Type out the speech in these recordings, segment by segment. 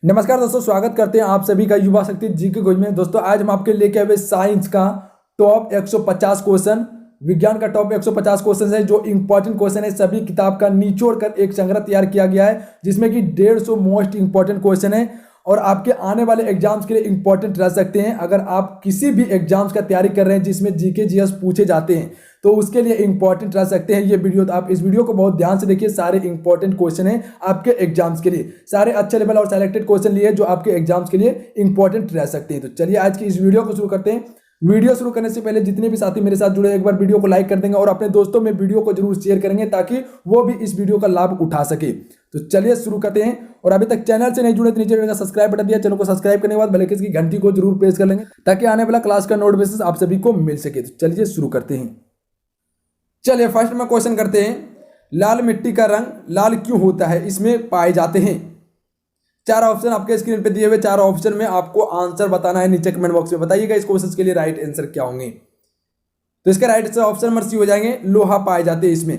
नमस्कार दोस्तों, स्वागत करते हैं आप सभी का युवा शक्ति जीके क्विज में। दोस्तों आज हम आपके लेके आए साइंस का टॉप 150 क्वेश्चन, विज्ञान का टॉप 150 क्वेश्चन है जो इंपॉर्टेंट क्वेश्चन है। सभी किताब का निचोड़ कर एक संग्रह तैयार किया गया है जिसमें कि 150 मोस्ट इंपॉर्टेंट क्वेश्चन है और आपके आने वाले एग्जाम्स के लिए इंपॉर्टेंट रह सकते हैं। अगर आप किसी भी एग्जाम्स का तैयारी कर रहे हैं जिसमें जीके जीएस पूछे जाते हैं तो उसके लिए इंपॉर्टेंट रह सकते हैं ये वीडियो। तो आप इस वीडियो को बहुत ध्यान से देखिए, सारे इंपॉर्टेंट क्वेश्चन हैं आपके एग्जाम्स के लिए, सारे अच्छे लेवल और सेलेक्टेड क्वेश्चन लिए जो आपके एग्जाम्स के लिए इंपॉर्टेंट रह सकते हैं। तो चलिए आज की इस वीडियो को शुरू करते हैं। वीडियो शुरू करने से पहले जितने भी साथी मेरे साथ जुड़े एक बार वीडियो को लाइक कर देंगे और अपने दोस्तों में वीडियो को जरूर शेयर करेंगे ताकि वो भी इस वीडियो का लाभ उठा सके। तो चलिए शुरू करते हैं। और अभी तक चैनल से नहीं जुड़े तो नीचे सब्सक्राइब बटन दिया, चैनल को सब्सक्राइब करने के बाद बेल आइकन की घंटी को जरूर प्रेस कर लेंगे ताकि आने वाला क्लास का नोटिफिकेशन आप सभी को मिल सके। तो चलिए शुरू करते हैं। चलिए फर्स्ट में क्वेश्चन करते हैं, लाल मिट्टी का रंग लाल क्यों होता है, इसमें पाए जाते हैं। चार ऑप्शन आपके स्क्रीन पे दिए हुए, चार ऑप्शन में आपको आंसर बताना है। नीचे कमेंट बॉक्स में बताइएगा इस क्वेश्चन के लिए राइट आंसर क्या होंगे। तो इसका right answer option number C हो जाएंगे, लोहा पाए जाते हैं। इसमें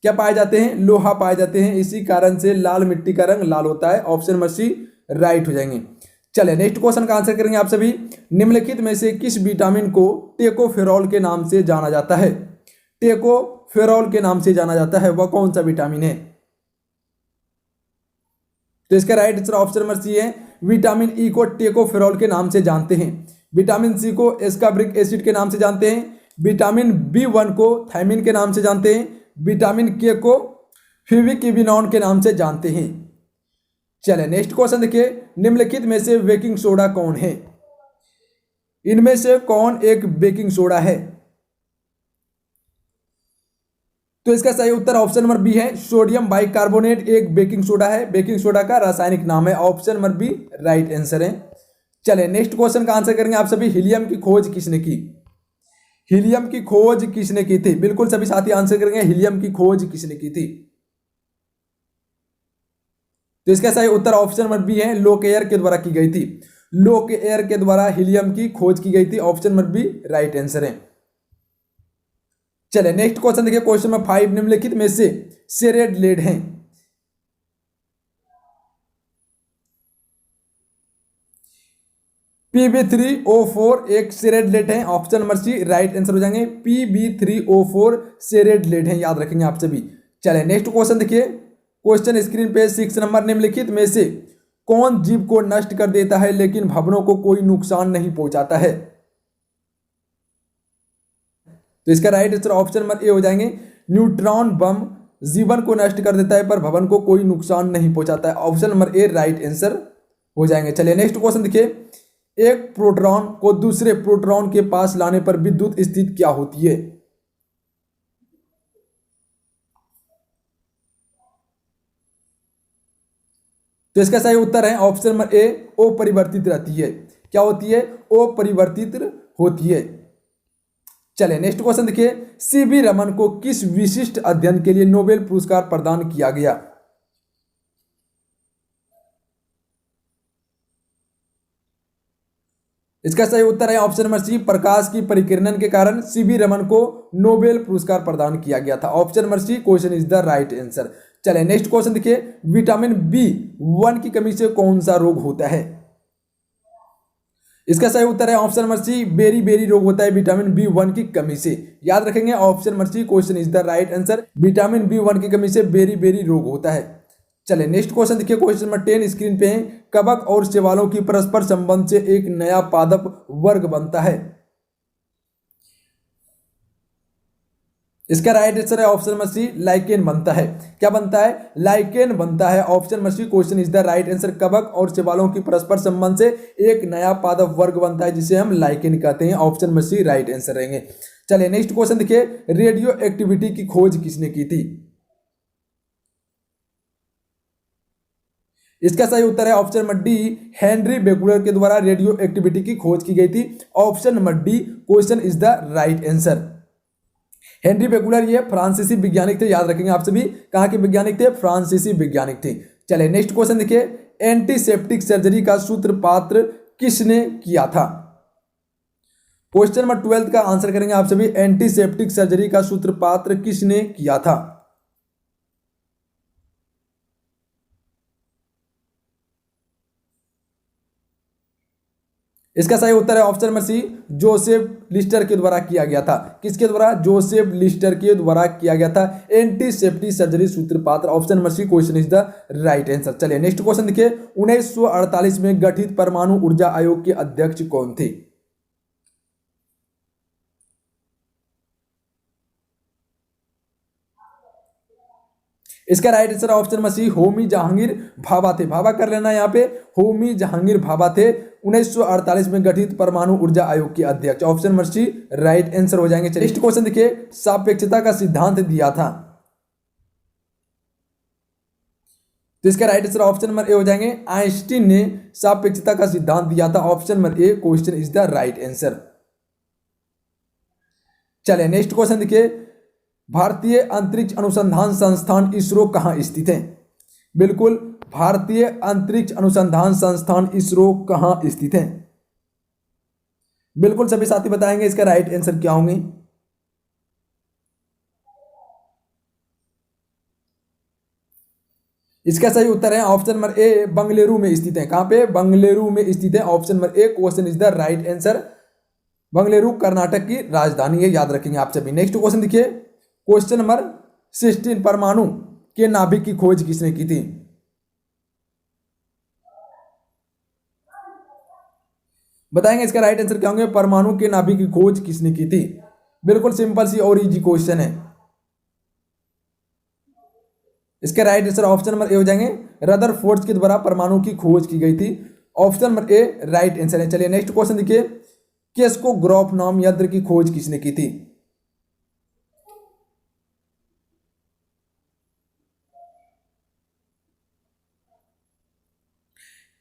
क्या पाए जाते हैं, लोहा पाए जाते हैं, इसी कारण से लाल मिट्टी का रंग लाल होता है। ऑप्शन नंबर सी राइट हो जाएंगे। चलिए नेक्स्ट क्वेश्चन का आंसर करेंगे आप सभी। निम्नलिखित में से किस विटामिन को टेकोफेरॉल के नाम से जाना जाता है। टेकोफेरॉल के नाम से जाना जाता है, वह कौन सा विटामिन है। तो इसका right answer option number C है, विटामिन ई को टेकोफेरॉल के नाम से जानते हैं। विटामिन सी को एस्कार्बिक एसिड के नाम से जानते हैं। विटामिन बी1 को थायमिन के नाम से जानते हैं। विटामिन के को फ्यूविकिविनॉन के नाम से जानते हैं। चलिए नेक्स्ट क्वेश्चन देखिए, निम्नलिखित में से बेकिंग सोडा कौन है। इनमें से कौन एक बेकिंग सोडा है। तो इसका सही उत्तर ऑप्शन नंबर बी है, सोडियम बाइकार्बोनेट एक बेकिंग सोडा है। बेकिंग सोडा का रासायनिक नाम है। Option number B right answer है। चलिए नेक्स्ट क्वेश्चन का आंसर करेंगे आप सभी। हीलियम की खोज किसने की। हीलियम की खोज किसने की थी, बिल्कुल सभी साथी आंसर करेंगे हीलियम की खोज किसने की थी। तो इसका सही उत्तर ऑप्शन नंबर बी है, लोकेयर के द्वारा की गई थी। लोकेयर के द्वारा हीलियम की खोज की गई थी। Option number B right answer है। चलिए नेक्स्ट क्वेश्चन देखिए, क्वेश्चन नंबर 5, निम्नलिखित में से सेरेड लेड हैं। PB3O4 एक सेरेड लेड है। Option number C right answer हो जाएंगे, PB3O4 सेरेड लेड है, याद रखेंगे आप सभी। चलिए नेक्स्ट क्वेश्चन देखिए, क्वेश्चन स्क्रीन पे 6 नंबर, निम्नलिखित में से कौन जीव को नष्ट कर देता है लेकिन भवनों को कोई नुकसान नहीं पहुंचाता है। तो इसका राइट आंसर ऑप्शन नंबर ए हो जाएंगे, न्यूट्रॉन बम जीवन को नष्ट कर देता है पर भवन को कोई नुकसान नहीं पहुंचाता है। Option number A right answer हो जाएंगे। चलिए नेक्स्ट क्वेश्चन देखिए, एक प्रोटॉन को दूसरे प्रोटॉन के पास लाने पर विद्युत स्थिति क्या होती है। तो इसका सही उत्तर है ऑप्शन नंबर ए, अपरिवर्तित रहती है। क्या होती है, अपरिवर्तित होती है। चलिए नेक्स्ट क्वेश्चन देखिए, सीवी रमन को किस विशिष्ट अध्ययन के लिए नोबेल पुरस्कार प्रदान किया गया। इसका सही उत्तर है ऑप्शन नंबर सी, प्रकाश की परिकिरणन के कारण सीवी रमन को नोबेल पुरस्कार प्रदान किया गया था। Option number C question is the right answer. चलिए नेक्स्ट क्वेश्चन देखिए, विटामिन बी1 की कमी से कौन सा रोग होता है। इसका सही उत्तर है option number C, beriberi रोग होता है विटामिन बी1 की कमी से। याद रखेंगे option number C question is the right answer, vitamin B one की कमी से बेरी बेरी रोग होता है। चलिए नेक्स्ट क्वेश्चन देखिए, क्वेश्चन नंबर 10 स्क्रीन पे है, कवक और शैवालों की परस्पर संबंध से एक नया पादप वर्ग बनता है। इसका राइट आंसर है ऑप्शन नंबर सी, लाइकेन बनता है। क्या बनता है, लाइकेन बनता है। Option number C question is the right answer, कवक और शैवालों की परस्पर संबंध से एक नया पादप वर्ग बनता है जिसे हम लाइकेन कहते हैं। Option number C right answer रहेंगे। चलिए नेक्स्ट क्वेश्चन देखिए, रेडियो एक्टिविटी की खोज किसने की थी। इसका सही उत्तर है option number D, Henri Becquerel के द्वारा रेडियो एक्टिविटी की खोज की गई थी। Option number D question is the right answer. Henri Becquerel ये फ्रांसीसी वैज्ञानिक थे, याद रखेंगे आप सभी। कहाँ के वैज्ञानिक थे, फ्रांसीसी वैज्ञानिक थे। चलिए नेक्स्ट क्वेश्चन देखिए, एंटीसेप्टिक सर्जरी का सूत्रपात किसने किया था। क्वेश्चन नंबर 12 का आंसर करेंगे आप सभी, एंटीसेप्टिक सर्जरी का सूत्रपात किसने किया था। इसका सही उत्तर है option number C, Joseph Lister के द्वारा किया गया था। किसके द्वारा? जोसेफ लिस्टर के द्वारा किया गया था। एंटीसेप्टिक सर्जरी सूत्रपात, option number C question is the right answer. चलिए नेक्स्ट क्वेश्चन देखिए, 1948 में गठित परमाणु ऊर्जा आयोग के अध्यक्ष कौन थे? इसका right answer option number C, Homi Jahangir Bhabha थे। भाभा कर लेना यहाँ पे, होमी जहांगीर भाभा थे 1948 में गठित परमाणु ऊर्जा आयोग के अध्यक्ष। Option number C right answer हो जाएंगे। नेक्स्ट क्वेश्चन देखिए, सापेक्षता का सिद्धांत दिया था। तो इसका राइट आंसर ऑप्शन नंबर ए हो जाएंगे, आइंस्टीन ने सापेक्षता का सिद्धांत दिया था। Option number A question is the right answer. चलिए नेक्स्ट क्वेश्चन देखिए, भारतीय अंतरिक्ष अनुसंधान संस्थान इसरो कहां स्थित है? बिल्कुल, भारतीय अंतरिक्ष अनुसंधान संस्थान इसरो कहां स्थित है? बिल्कुल सभी साथी बताएंगे इसका राइट आंसर क्या होंगे। इसका सही उत्तर है ऑप्शन नंबर ए, बंगलुरु में स्थित है। कहां पे? बंगलुरु में स्थित है। Option number A question is the right answer. Bengaluru Karnataka की राजधानी है, याद रखेंगे आप सभी। नेक्स्ट क्वेश्चन देखिए, क्वेश्चन नंबर 16, परमाणु के नाभिक की खोज किसने की थी? बताएंगे इसका राइट आंसर क्या होंगे। परमाणु के नाभिक की खोज किसने की थी? बिल्कुल सिंपल सी और इजी क्वेश्चन है। इसका राइट आंसर ऑप्शन नंबर ए हो जाएंगे, रदरफोर्ड के द्वारा परमाणु की खोज की गई थी। Option number A right answer है। चलिए नेक्स्ट क्वेश्चन देखिए, केस्कोग्राफ नाम यंत्र की खोज किसने की थी?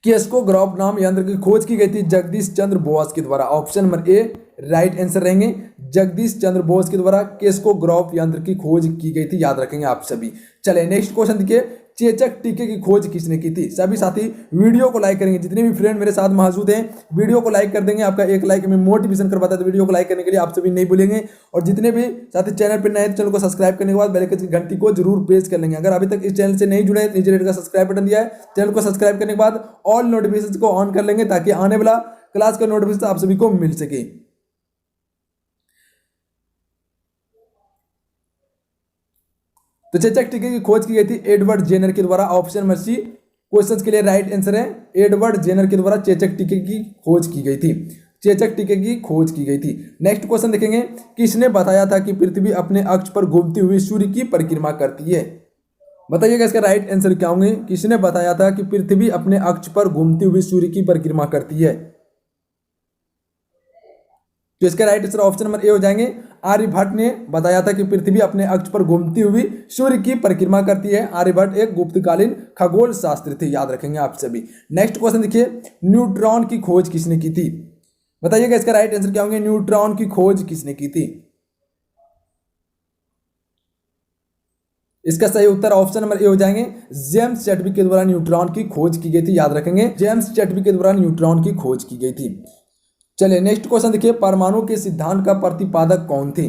केस्कोग्राफ नाम यंत्र की खोज की गई थी जगदीश चंद्र बोस के द्वारा। Option number A right answer रहेंगे, जगदीश चंद्र बोस के द्वारा केस्कोग्राफ यंत्र की खोज की गई थी, याद रखेंगे आप सभी। चले नेक्स्ट क्वेश्चन देखिए, चेचक टीके की खोज किसने की थी? सभी साथी वीडियो को लाइक करेंगे, जितने भी फ्रेंड मेरे साथ मौजूद हैं वीडियो को लाइक कर देंगे। आपका एक लाइक में मोटिवेशन करवाता है, तो वीडियो को लाइक करने के लिए आप सभी नहीं भूलेंगे। और जितने भी साथी चैनल पर नए हैं, चैनल को सब्सक्राइब करने के बाद बेल आइकन की घंटी को जरूर प्रेस कर लेंगे। अगर अभी तक इस चैनल से नहीं जुड़े, नीचे रेड का सब्सक्राइब बटन दिया है, चैनल को सब्सक्राइब करने के बाद ऑल नोटिफिकेशन को ऑन कर लेंगे, ताकि आने वाला क्लास का नोटिफिकेशन आप सभी को मिल सके। तो चेचक टीके की खोज की गई थी एडवर्ड जेनर के द्वारा। ऑप्शन नंबर सी क्वेश्चंस के लिए राइट आंसर है, एडवर्ड जेनर के द्वारा चेचक टीके की खोज की गई थी। चेचक टीके की खोज की गई थी। नेक्स्ट क्वेश्चन देखेंगे, किसने बताया था कि पृथ्वी अपने अक्ष पर घूमती हुई सूर्य की परिक्रमा करती है? बताइएगा इसका राइट आंसर क्या होंगे। किसने बताया था कि पृथ्वी अपने अक्ष पर घूमती हुई सूर्य की परिक्रमा करती है? तो इसका राइट आंसर ऑप्शन नंबर ए हो जाएंगे, आर्यभट्ट ने बताया था कि पृथ्वी अपने अक्ष पर घूमती हुई सूर्य की परिक्रमा करती है। आर्यभट्ट एक गुप्तकालीन खगोल शास्त्री थे, याद रखेंगे आप सभी। नेक्स्ट क्वेश्चन देखिए, न्यूट्रॉन की खोज किसने की थी? बताइएगा इसका राइट आंसर क्या होंगे। न्यूट्रॉन की खोज किसने की थी? इसका सही उत्तर ऑप्शन नंबर ए हो जाएंगे, जेम्स चैडविक के द्वारा न्यूट्रॉन की खोज की गई थी, याद रखेंगे। जेम्स चैडविक के द्वारा न्यूट्रॉन की खोज की गई थी। चलिए नेक्स्ट क्वेश्चन देखिए, परमाणु के सिद्धांत का प्रतिपादक कौन थे?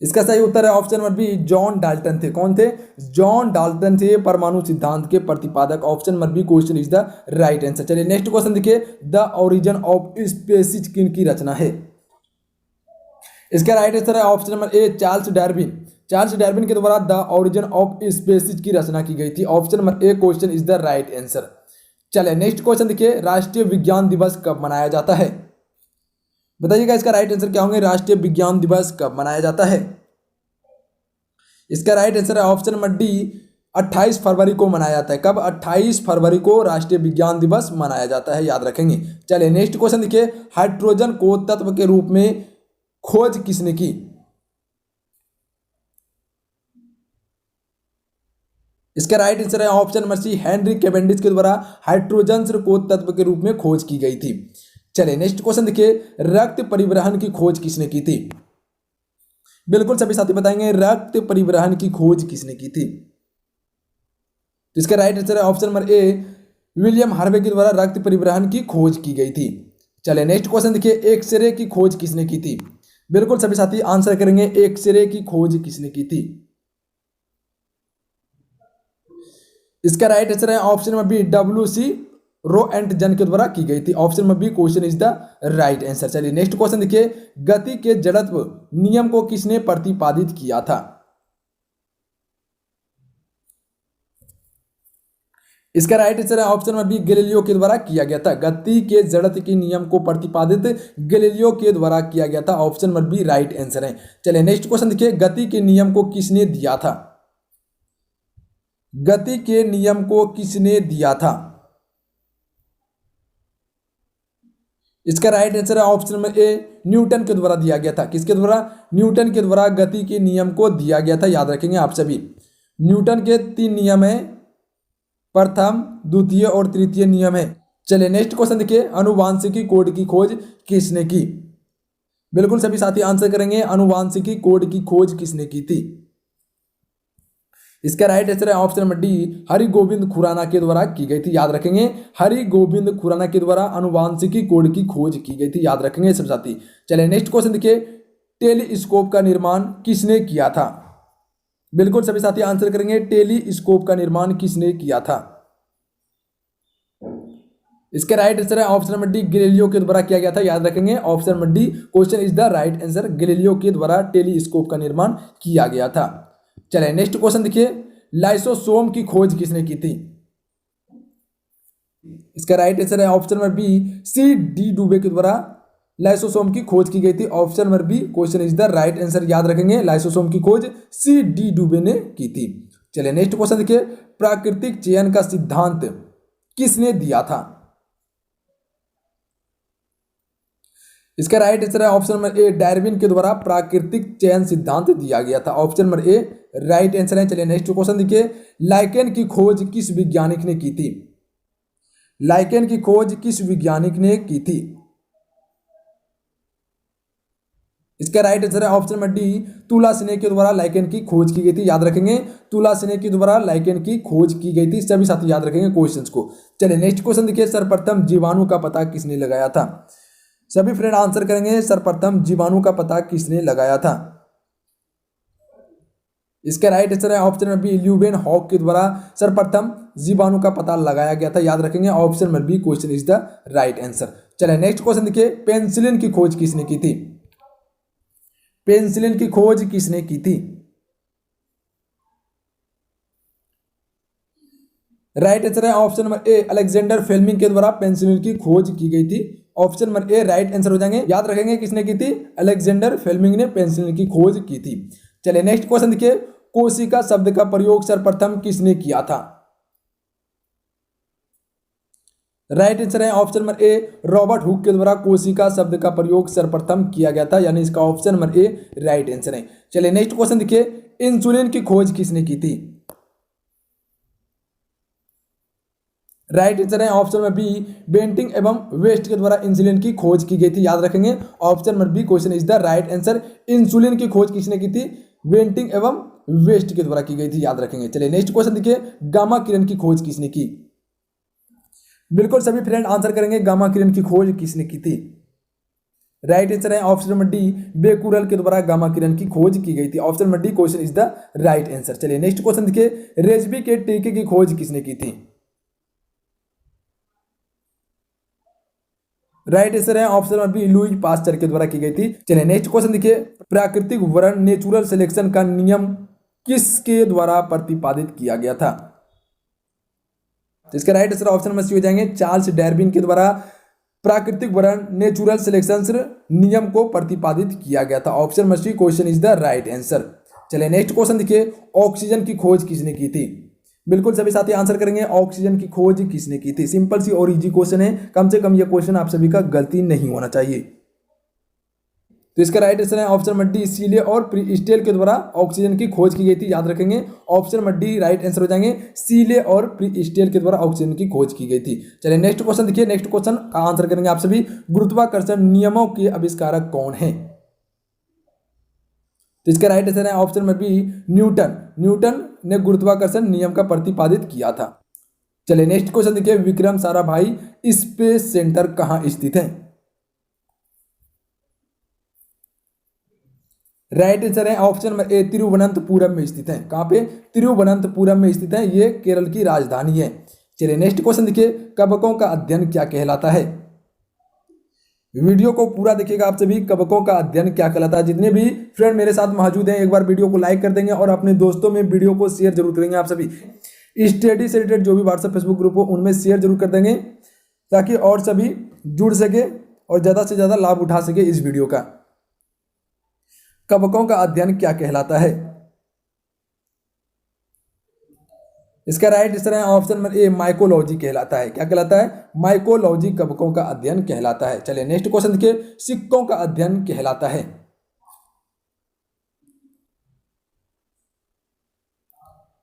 इसका सही उत्तर है option number B, John Dalton थे। कौन थे? जॉन डाल्टन थे परमाणु सिद्धांत के प्रतिपादक। Option number B question is the right answer. चलिए नेक्स्ट क्वेश्चन देखिए, द ओरिजिन ऑफ स्पीसीज किन की रचना है? इसका राइट आंसर है option number A, Charles Darwin. Charles Darwin के द्वारा द ओरिजिन ऑफ स्पीसीज की रचना की गई थी। Option number A question is the right answer. चलिए नेक्स्ट क्वेश्चन देखिए, राष्ट्रीय विज्ञान दिवस कब मनाया जाता है? बताइएगा इसका राइट आंसर क्या होंगे। राष्ट्रीय विज्ञान दिवस कब मनाया जाता है? इसका राइट आंसर है ऑप्शन नंबर डी, 28 फरवरी को मनाया जाता है। कब? 28 फरवरी को राष्ट्रीय विज्ञान दिवस मनाया जाता है, याद रखेंगे। चलिए नेक्स्ट क्वेश्चन देखिए, हाइड्रोजन को तत्व के रूप में खोज किसने की? इसका राइट आंसर है option number C, Henry Cavendish के द्वारा हाइड्रोजन को तत्व के रूप में खोज की गई थी। चलिए नेक्स्ट क्वेश्चन देखिए, रक्त परिवहन की खोज किसने की थी? बिल्कुल सभी साथी बताएंगे, रक्त परिवहन की खोज किसने की थी? तो इसका राइट आंसर है ऑप्शन नंबर ए, विलियम हार्वे के द्वारा रक्त परिवहन की खोज की गई थी। चलिए नेक्स्ट क्वेश्चन देखिए, एक्सरे की खोज किसने की थी? बिल्कुल सभी साथी आंसर करेंगे, एक्सरे की खोज किसने की थी? इसका राइट आंसर है option number B, WC Roentgen के द्वारा की गई थी। Option number B question is the right answer. चलिए नेक्स्ट क्वेश्चन देखिए, गति के जड़त्व नियम को किसने प्रतिपादित किया था? इसका राइट आंसर है ऑप्शन नंबर बी, गैलीलियो के द्वारा किया गया था। गति के जड़त्व के नियम को प्रतिपादित गैलीलियो के द्वारा किया गया था। Option number B right answer है। चलिए नेक्स्ट क्वेश्चन देखिए, गति के नियम को किसने दिया था? गति के नियम को किसने दिया था? इसका राइट आंसर है ऑप्शन नंबर ए, न्यूटन के द्वारा दिया गया था। किसके द्वारा? न्यूटन के द्वारा गति के नियम को दिया गया था। याद रखेंगे आप सभी। न्यूटन के 3 नियम है, प्रथम, द्वितीय और तृतीय नियम है। चलिए नेक्स्ट क्वेश्चन देखिए, अनुवांशिकी कोड की खोज किसने की? बिल्कुल सभी साथी आंसर करेंगे, अनुवांशिकी कोड की खोज किसने की थी? इसका राइट आंसर है option number D, Hargobind Khorana के द्वारा की गई थी। याद रखेंगे, हरिगोविंद खुराना के द्वारा अनुवांशिकी कोड की खोज की गई थी। याद रखेंगे सब साथी। चलिए नेक्स्ट क्वेश्चन देखिए, टेलीस्कोप का निर्माण किसने किया था? बिल्कुल सभी साथी आंसर करेंगे, टेलीस्कोप का निर्माण किसने किया था? इसका राइट आंसर है ऑप्शन नंबर डी, गैलीलियो के द्वारा किया गया था। याद रखेंगे, option number D question is the right answer. Galileo के द्वारा टेलीस्कोप का निर्माण किया गया था। चलिए नेक्स्ट क्वेश्चन देखिए, लाइसोसोम की खोज किसने की थी? इसका राइट आंसर है option number B, C D Duve के द्वारा लाइसोसोम की खोज की गई थी। Option number B question is the right answer. याद रखेंगे, लाइसोसोम की खोज सी डी डुबे ने की थी। चलिए नेक्स्ट क्वेश्चन देखिए, प्राकृतिक चयन का सिद्धांत किसने दिया था? इसका राइट आंसर है ऑप्शन नंबर ए, डार्विन के द्वारा प्राकृतिक चयन सिद्धांत दिया गया था। Option number A right answer है। चलिए नेक्स्ट क्वेश्चन देखिए, लाइकेन की खोज किस वैज्ञानिक ने की थी? लाइकेन की खोज किस वैज्ञानिक ने की थी? इसका राइट आंसर है ऑप्शन नंबर डी, तुला सिने के द्वारा लाइकेन की खोज की गई थी। याद रखेंगे, तुला सिने के द्वारा लाइकेन की खोज की गई थी। सभी साथी याद रखेंगे क्वेश्चंस को। चलिए नेक्स्ट क्वेश्चन देखिए, सर्वप्रथम जीवाणु का पता किसने लगाया था? सभी फ्रेंड आंसर करेंगे, सर्वप्रथम जीवाणु का पता किसने लगाया था? इसका राइट आंसर है option number B, Leeuwenhoek के द्वारा सर्वप्रथम जीवाणु का पता लगाया गया था। याद रखेंगे, option number B question is the right answer. चलिए नेक्स्ट क्वेश्चन देखिए, पेनिसिलिन की खोज किसने की थी? पेनिसिलिन की खोज किसने की थी? राइट आंसर है option number A, Alexander Fleming के द्वारा पेनिसिलिन की खोज की गई थी। Option number A right answer हो जाएंगे। याद रखेंगे किसने की थी? अलेक्जेंडर फ्लेमिंग ने पेनिसिलिन की खोज की थी। चलिए नेक्स्ट क्वेश्चन देखिए, कोशिका शब्द का प्रयोग सर्वप्रथम किसने किया था? राइट आंसर है ऑप्शन नंबर ए, रॉबर्ट हुक के द्वारा कोशिका शब्द का प्रयोग सर्वप्रथम किया गया था। यानी इसका option number A right answer है। चलिए नेक्स्ट क्वेश्चन देखिए, इंसुलिन की खोज किसने की थी? राइट आंसर है ऑप्शन नंबर बी, बेंटिंग एवं वेस्ट के द्वारा इंसुलिन की खोज की गई थी। याद रखेंगे, option number B question is the right answer. Insulin की खोज किसने की थी? बेंटिंग एवं वेस्ट के द्वारा की गई थी। याद रखेंगे। चलिए नेक्स्ट क्वेश्चन देखिए, गामा किरण की खोज किसने की? बिल्कुल सभी फ्रेंड आंसर करेंगे, गामा किरण की खोज किसने की थी? राइट आंसर है ऑप्शन नंबर डी, बेकुरल के द्वारा गामा किरण की खोज की गई थी। Option number D question is the right answer. चलिए नेक्स्ट क्वेश्चन देखिए, रेजबी के टीके की खोज किसने की थी? राइट आंसर है option number B, Louis Pasteur के द्वारा की गई थी। चलिए नेक्स्ट क्वेश्चन देखिए, प्राकृतिक वर्ण नेचुरल सिलेक्शन का नियम किसके द्वारा प्रतिपादित किया गया था? तो इसका right answer option number C हो जाएंगे, चार्ल्स डार्विन के द्वारा प्राकृतिक वर्ण नेचुरल सिलेक्शन नियम को प्रतिपादित किया गया था। Option number C question is the right answer. चलिए नेक्स्ट क्वेश्चन देखिए, ऑक्सीजन की खोज किसने की थी? बिल्कुल सभी साथी आंसर करेंगे, ऑक्सीजन की खोज किसने की थी? सिंपल सी और इजी क्वेश्चन है, कम से कम ये क्वेश्चन आप सभी का गलती नहीं होना चाहिए। तो इसका राइट आंसर है ऑप्शन नंबर डी, सीले और प्रीस्टेल के द्वारा ऑक्सीजन की खोज की गई थी। याद रखेंगे, option number D right answer हो जाएंगे, सीले और प्रीस्टेल के द्वारा ऑक्सीजन की खोज की गई थी। चलिए नेक्स्ट क्वेश्चन देखिए, नेक्स्ट क्वेश्चन का आंसर करेंगे आप सभी, गुरुत्वाकर्षण नियमों के आविष्कारक कौन है? तो इसका राइट आंसर है option number B, Newton. Newton ने गुरुत्वाकर्षण नियम का प्रतिपादित किया था। चलिए नेक्स्ट क्वेश्चन देखिए, विक्रम साराभाई स्पेस सेंटर कहां स्थित है? राइट आंसर है ऑप्शन नंबर ए, तिरुवनंतपुरम में स्थित है। कहां पे? तिरुवनंतपुरम में स्थित है। ये केरल की राजधानी है। चलिए नेक्स्ट क्वेश्चन देखिए, कवकों का अध्ययन क्या कहलाता है। वीडियो को पूरा देखिएगा आप सभी। कवकों का अध्ययन क्या कहलाता है। जितने भी फ्रेंड मेरे साथ मौजूद हैं एक बार वीडियो को लाइक कर देंगे और अपने दोस्तों में वीडियो को शेयर जरूर करेंगे। आप सभी स्टडी से रिलेटेड जो भी व्हाट्सएप फेसबुक ग्रुप हो उनमें शेयर जरूर कर देंगे ताकि और सभी जुड़ सके और ज़्यादा से ज़्यादा लाभ उठा सके इस वीडियो का। कवकों का अध्ययन क्या कहलाता है। इसका राइट आंसर है ऑप्शन नंबर ए, माइकोलॉजी कहलाता है। क्या कहलाता है, माइकोलॉजी कवकों का अध्ययन कहलाता है। चलिए नेक्स्ट क्वेश्चन देखिए, सिक्कों का अध्ययन कहलाता है।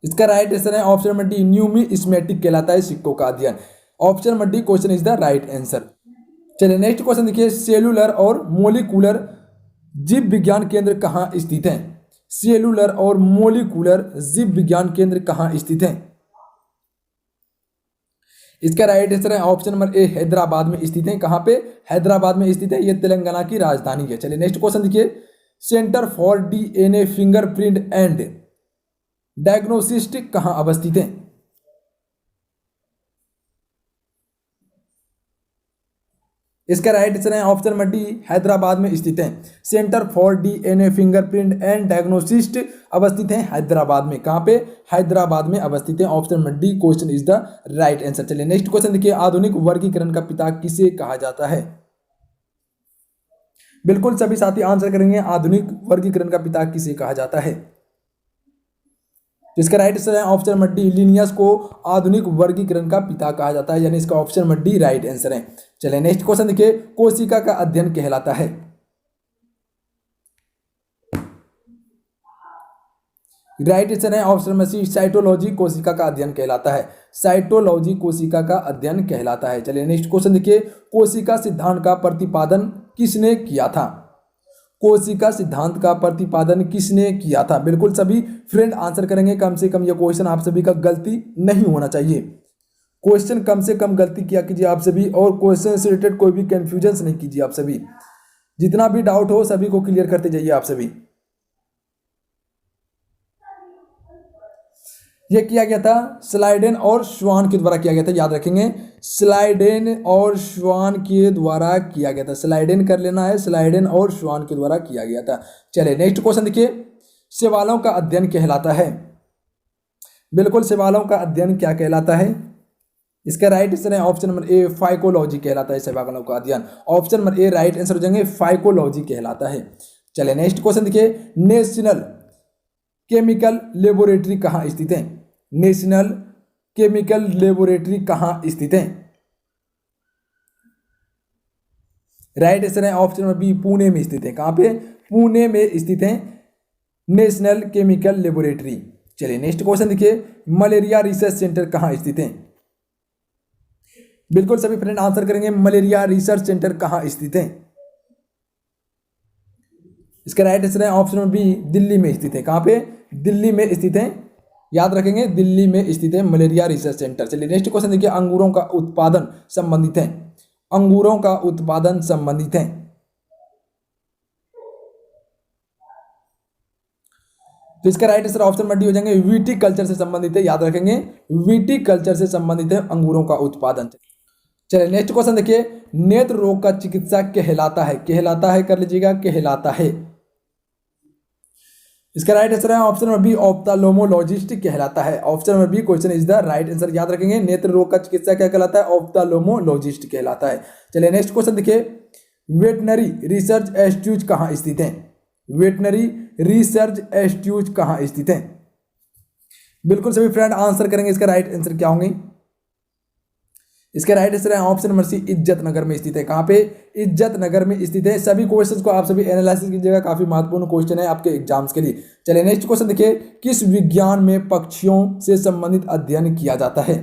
इसका राइट आंसर है ऑप्शन नंबर डी, न्यूमिस्मेटिक कहलाता है सिक्कों का अध्ययन। Option number D question is the right answer. चलिए नेक्स्ट क्वेश्चन देखिए, सेलुलर और मोलिकुलर जीव विज्ञान केंद्र कहाँ स्थित है। सेलुलर और मोलिकुलर जीव विज्ञान केंद्र कहाँ स्थित है। इसका राइट आंसर है ऑप्शन नंबर ए, हैदराबाद में स्थित है। कहां पे, हैदराबाद में स्थित है। यह तेलंगाना की राजधानी है। चलिए नेक्स्ट क्वेश्चन देखिए, centre for DNA fingerprint and diagnosis कहां अवस्थित है। इसका राइट आंसर है ऑप्शन नंबर डी, हैदराबाद में स्थित है। Centre for DNA fingerprint and diagnosis अवस्थित है हैदराबाद में। कहां पे, हैदराबाद में अवस्थित है। Option number D question is the right answer. चलिए नेक्स्ट क्वेश्चन देखिए, आधुनिक वर्गीकरण का पिता किसे कहा जाता है। बिल्कुल सभी साथी आंसर करेंगे, आधुनिक वर्गीकरण का पिता किसे कहा जाता है। इसका राइट आंसर है ऑप्शन नंबर डी, लिनियस को आधुनिक वर्गीकरण का पिता कहा जाता है, यानी इसका option number D right answer है। चलिए नेक्स्ट क्वेश्चन देखिए, कोशिका का अध्ययन कहलाता है। राइट आंसर है ऑप्शन नंबर सी, साइटोलॉजी कोशिका का अध्ययन कहलाता है। साइटोलॉजी कोशिका का अध्ययन कहलाता है। चलिए नेक्स्ट क्वेश्चन देखिए, कोशिका सिद्धांत का प्रतिपादन किसने किया था। कोशिका सिद्धांत का प्रतिपादन किसने किया था। बिल्कुल सभी फ्रेंड आंसर करेंगे, कम से कम यह क्वेश्चन आप सभी का गलती नहीं होना चाहिए। क्वेश्चन कम से कम गलती किया कीजिए आप सभी, और क्वेश्चन से रिलेटेड कोई भी कंफ्यूजन नहीं कीजिए आप सभी। जितना भी डाउट हो सभी को क्लियर करते जाइए आप सभी। यह किया गया था स्लाइडेन और श्वान के द्वारा किया गया था, याद रखेंगे, स्लाइडेन और श्वान के द्वारा किया गया था। स्लाइडेन कर लेना है, स्लाइडेन और श्वान के द्वारा किया गया था। चलिए नेक्स्ट क्वेश्चन देखिए, शैवालों का अध्ययन कहलाता है। बिल्कुल शैवालों का अध्ययन क्या कहलाता है। इसका राइट आंसर है ऑप्शन नंबर ए, फाइकोलॉजी कहलाता है शैवालों का अध्ययन। Option number A right answer हो जाएंगे, फाइकोलॉजी कहलाता है। चलिए नेक्स्ट क्वेश्चन देखिए, नेशनल केमिकल लेबोरेटरी कहाँ स्थित है। नेशनल केमिकल लेबोरेटरी कहाँ स्थित है। राइट आंसर है ऑप्शन नंबर बी, पुणे में स्थित है। कहाँ पे, पुणे में स्थित है नेशनल केमिकल लेबोरेटरी। चलिए नेक्स्ट क्वेश्चन देखिए, मलेरिया रिसर्च सेंटर कहाँ स्थित है। बिल्कुल सभी फ्रेंड आंसर करेंगे, मलेरिया रिसर्च सेंटर कहाँ स्थित है। इसका राइट आंसर है ऑप्शन नंबर बी, दिल्ली में स्थित है। कहाँ पे, दिल्ली में स्थित है, याद रखेंगे, दिल्ली में स्थित है मलेरिया रिसर्च सेंटर। चलिए नेक्स्ट क्वेश्चन देखिए, अंगूरों का उत्पादन संबंधित है। अंगूरों का उत्पादन संबंधित है। तो इसका right answer option number D हो जाएंगे, विटीकल्चर से संबंधित है, याद रखेंगे, विटीकल्चर से संबंधित है अंगूरों का उत्पादन। चलिए नेक्स्ट क्वेश्चन देखिए, नेत्र रोग का चिकित्सा कहलाता है। कहलाता है कर लीजिएगा, कहलाता है। इसका राइट आंसर है ऑप्शन नंबर बी, ऑप्थाल्मोलॉजिस्ट कहलाता है। Option number B question is the right answer, याद रखेंगे, नेत्र रोग का चिकित्सा क्या कहलाता है, ऑप्थाल्मोलॉजिस्ट कहलाता है। चलिए नेक्स्ट क्वेश्चन देखिए, वेटनरी रिसर्च इंस्टीट्यूट कहाँ स्थित है। वेटनरी रिसर्च इंस्टीट्यूट कहाँ स्थित है। बिल्कुल सभी फ्रेंड आंसर करेंगे, इसका राइट आंसर क्या होंगे। इसका राइट आंसर है ऑप्शन नंबर सी, इज्जत नगर में स्थित है। कहाँ पे, इज्जत नगर में स्थित है। सभी क्वेश्चंस को आप सभी एनालिसिस कीजिएगा, काफी महत्वपूर्ण क्वेश्चन है आपके एग्जाम्स के लिए। चलिए नेक्स्ट क्वेश्चन देखिए, किस विज्ञान में पक्षियों से संबंधित अध्ययन किया जाता है।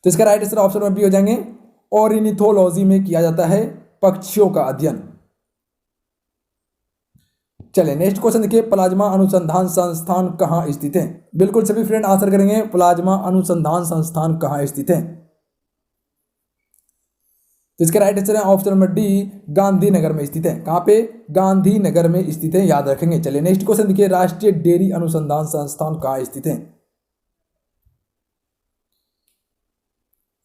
तो इसका right answer option number B हो जाएंगे, ऑर्निथोलॉजी में किया जाता है पक्षियों का अध्ययन। चलिए नेक्स्ट क्वेश्चन देखिए, प्लाज्मा अनुसंधान संस्थान कहाँ स्थित है। बिल्कुल सभी फ्रेंड आंसर करेंगे, प्लाज्मा अनुसंधान संस्थान कहाँ स्थित है। तो इसका राइट आंसर है ऑप्शन नंबर डी, गांधीनगर में स्थित है। कहाँ पे, गांधीनगर में स्थित है, याद रखेंगे। चलिए नेक्स्ट क्वेश्चन देखिए, राष्ट्रीय डेयरी अनुसंधान संस्थान कहाँ स्थित है।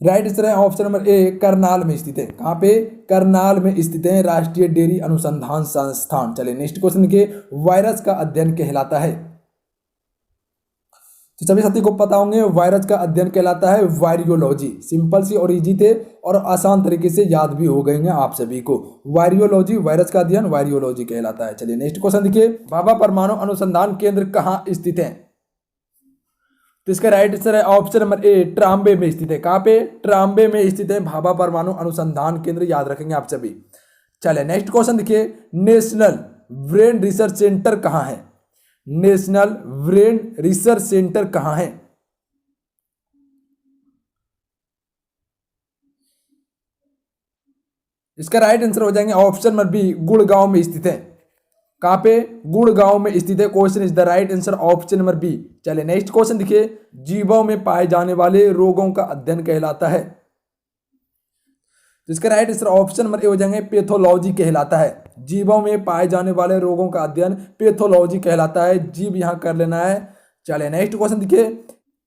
राइट आंसर है ऑप्शन नंबर ए, करनाल में स्थित है। कहाँ पे? करनाल में स्थित है राष्ट्रीय डेयरी अनुसंधान संस्थान। चलिए नेक्स्ट क्वेश्चन के, वायरस का अध्ययन कहलाता है। तो सभी साथी को पता होंगे वायरस का अध्ययन कहलाता है वायरियोलॉजी। सिंपल सी और इजी थे और आसान तरीके से याद भी हो गए आप सभी को। वायरियोलॉजी, वायरस का अध्ययन वायरियोलॉजी कहलाता है। चलिए नेक्स्ट क्वेश्चन देखिए, भाभा परमाणु अनुसंधान केंद्र कहाँ स्थित है? तो इसका राइट आंसर है ऑप्शन नंबर ए, ट्राम्बे में स्थित है। कहाँ पे? ट्राम्बे में स्थित है भाभा परमाणु अनुसंधान केंद्र, याद रखेंगे आप सभी। चलिए नेक्स्ट क्वेश्चन देखिए, नेशनल ब्रेन रिसर्च सेंटर कहाँ है? नेशनल ब्रेन रिसर्च सेंटर कहाँ है? इसका राइट आंसर हो जाएंगे ऑप्शन नंबर बी, गुड़गांव में स्थित है। कहाँ पे? गुड़गांव में स्थित है। Question is the right answer option number B. चलिए नेक्स्ट क्वेश्चन देखिए, जीवों में पाए जाने वाले रोगों का अध्ययन कहलाता है। तो इसका राइट आंसर ऑप्शन नंबर ए हो जाएंगे, पैथोलॉजी कहलाता है। जीवों में पाए जाने वाले रोगों का अध्ययन पैथोलॉजी कहलाता है। जीव यहां कर लेना है। चलिए नेक्स्ट क्वेश्चन देखिए,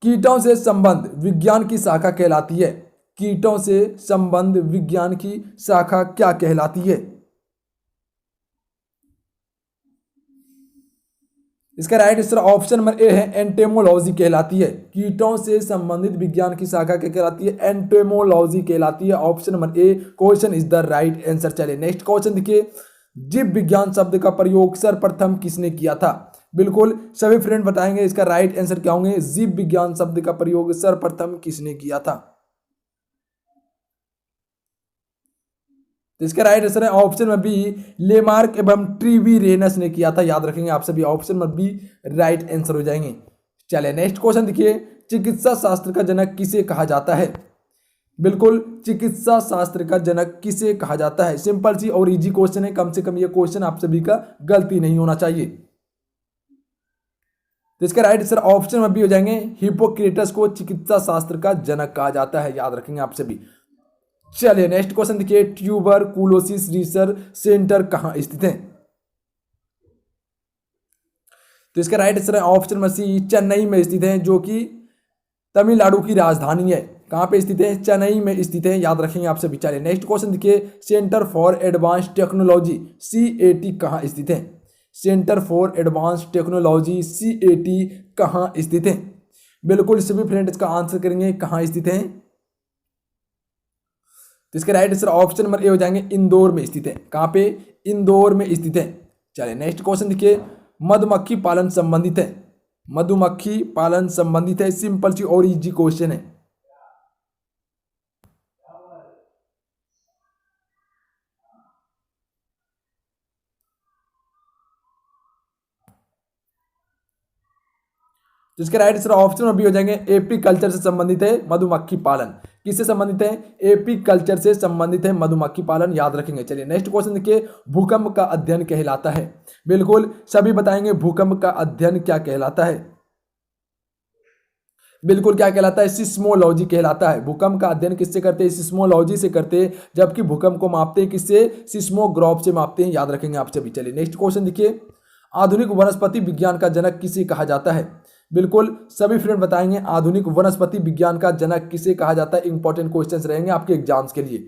कीटों से संबंध विज्ञान की शाखा कहलाती है। कीटों से संबंध विज्ञान की शाखा क्या कहलाती है? इसका राइट आंसर ऑप्शन नंबर ए है, एंटेमोलॉजी कहलाती है। कीटों से संबंधित विज्ञान की शाखा क्या कहलाती है? एंटेमोलॉजी कहलाती है। Option number A, question is the right answer. चलिए नेक्स्ट क्वेश्चन देखिए, जीव विज्ञान शब्द का प्रयोग सर्वप्रथम किसने किया था? बिल्कुल सभी फ्रेंड बताएंगे इसका राइट आंसर क्या होंगे। जीव विज्ञान शब्द का प्रयोग सर्वप्रथम किसने किया था? तो इसका राइट आंसर है ऑप्शन नंबर बी, लेमार्क एवं ट्रीवीरेनस ने किया था। याद रखेंगे आप सभी, option number B right answer हो जाएंगे। चलिए नेक्स्ट क्वेश्चन देखिए, चिकित्सा शास्त्र का जनक किसे कहा जाता है? बिल्कुल, चिकित्सा शास्त्र का जनक किसे कहा जाता है? सिंपल सी और इजी क्वेश्चन है, कम से कम ये क्वेश्चन आप सभी का गलती नहीं होना चाहिए। तो इसका right answer option number B हो जाएंगे, हिप्पोक्रेटस को चिकित्सा शास्त्र का जनक कहा जाता है। याद रखेंगे आप सभी। चलिए नेक्स्ट क्वेश्चन देखिए, ट्यूबरकुलोसिस रिसर्च सेंटर कहां स्थित है? तो इसका राइट आंसर है ऑप्शन नंबर सी, चेन्नई में स्थित है, जो कि तमिलनाडु की राजधानी है। कहां पे स्थित है? चेन्नई में स्थित है। याद रखेंगे आप सभी। चलिए नेक्स्ट क्वेश्चन देखिए, centre for advance technology CAT कहां स्थित है? Centre for advance technology CAT कहां स्थित है? बिल्कुल सभी फ्रेंड इसका आंसर करेंगे, कहां स्थित है? तो इसके राइट आंसर ऑप्शन नंबर ए हो जाएंगे, इंदौर में स्थित है। कहां पे? इंदौर में स्थित है। चलिए नेक्स्ट क्वेश्चन देखिए, मधुमक्खी पालन संबंधित है। मधुमक्खी पालन संबंधित है। सिंपल सी और इजी क्वेश्चन है। तो इसके right answer option number B हो जाएंगे, एपीकल्चर से संबंधित है मधुमक्खी पालन। किससे संबंधित है? एपीकल्चर से संबंधित है मधुमक्खी पालन। याद रखेंगे। चलिए नेक्स्ट क्वेश्चन देखिए, भूकंप का अध्ययन कहलाता है। बिल्कुल सभी बताएंगे भूकंप का अध्ययन क्या कहलाता है। बिल्कुल क्या कहलाता है? सिस्मोलॉजी कहलाता है। भूकंप का अध्ययन किससे करते हैं? सिस्मोलॉजी से करते हैं। जबकि भूकंप को मापते हैं किससे? सिस्मोग्राफ से मापते हैं। याद रखेंगे आप सभी। चलिए नेक्स्ट क्वेश्चन देखिए, आधुनिक वनस्पति विज्ञान का जनक किसे कहा जाता है? बिल्कुल सभी फ्रेंड बताएंगे आधुनिक वनस्पति विज्ञान का जनक किसे कहा जाता है। इंपॉर्टेंट क्वेश्चंस रहेंगे आपके एग्जाम्स के लिए।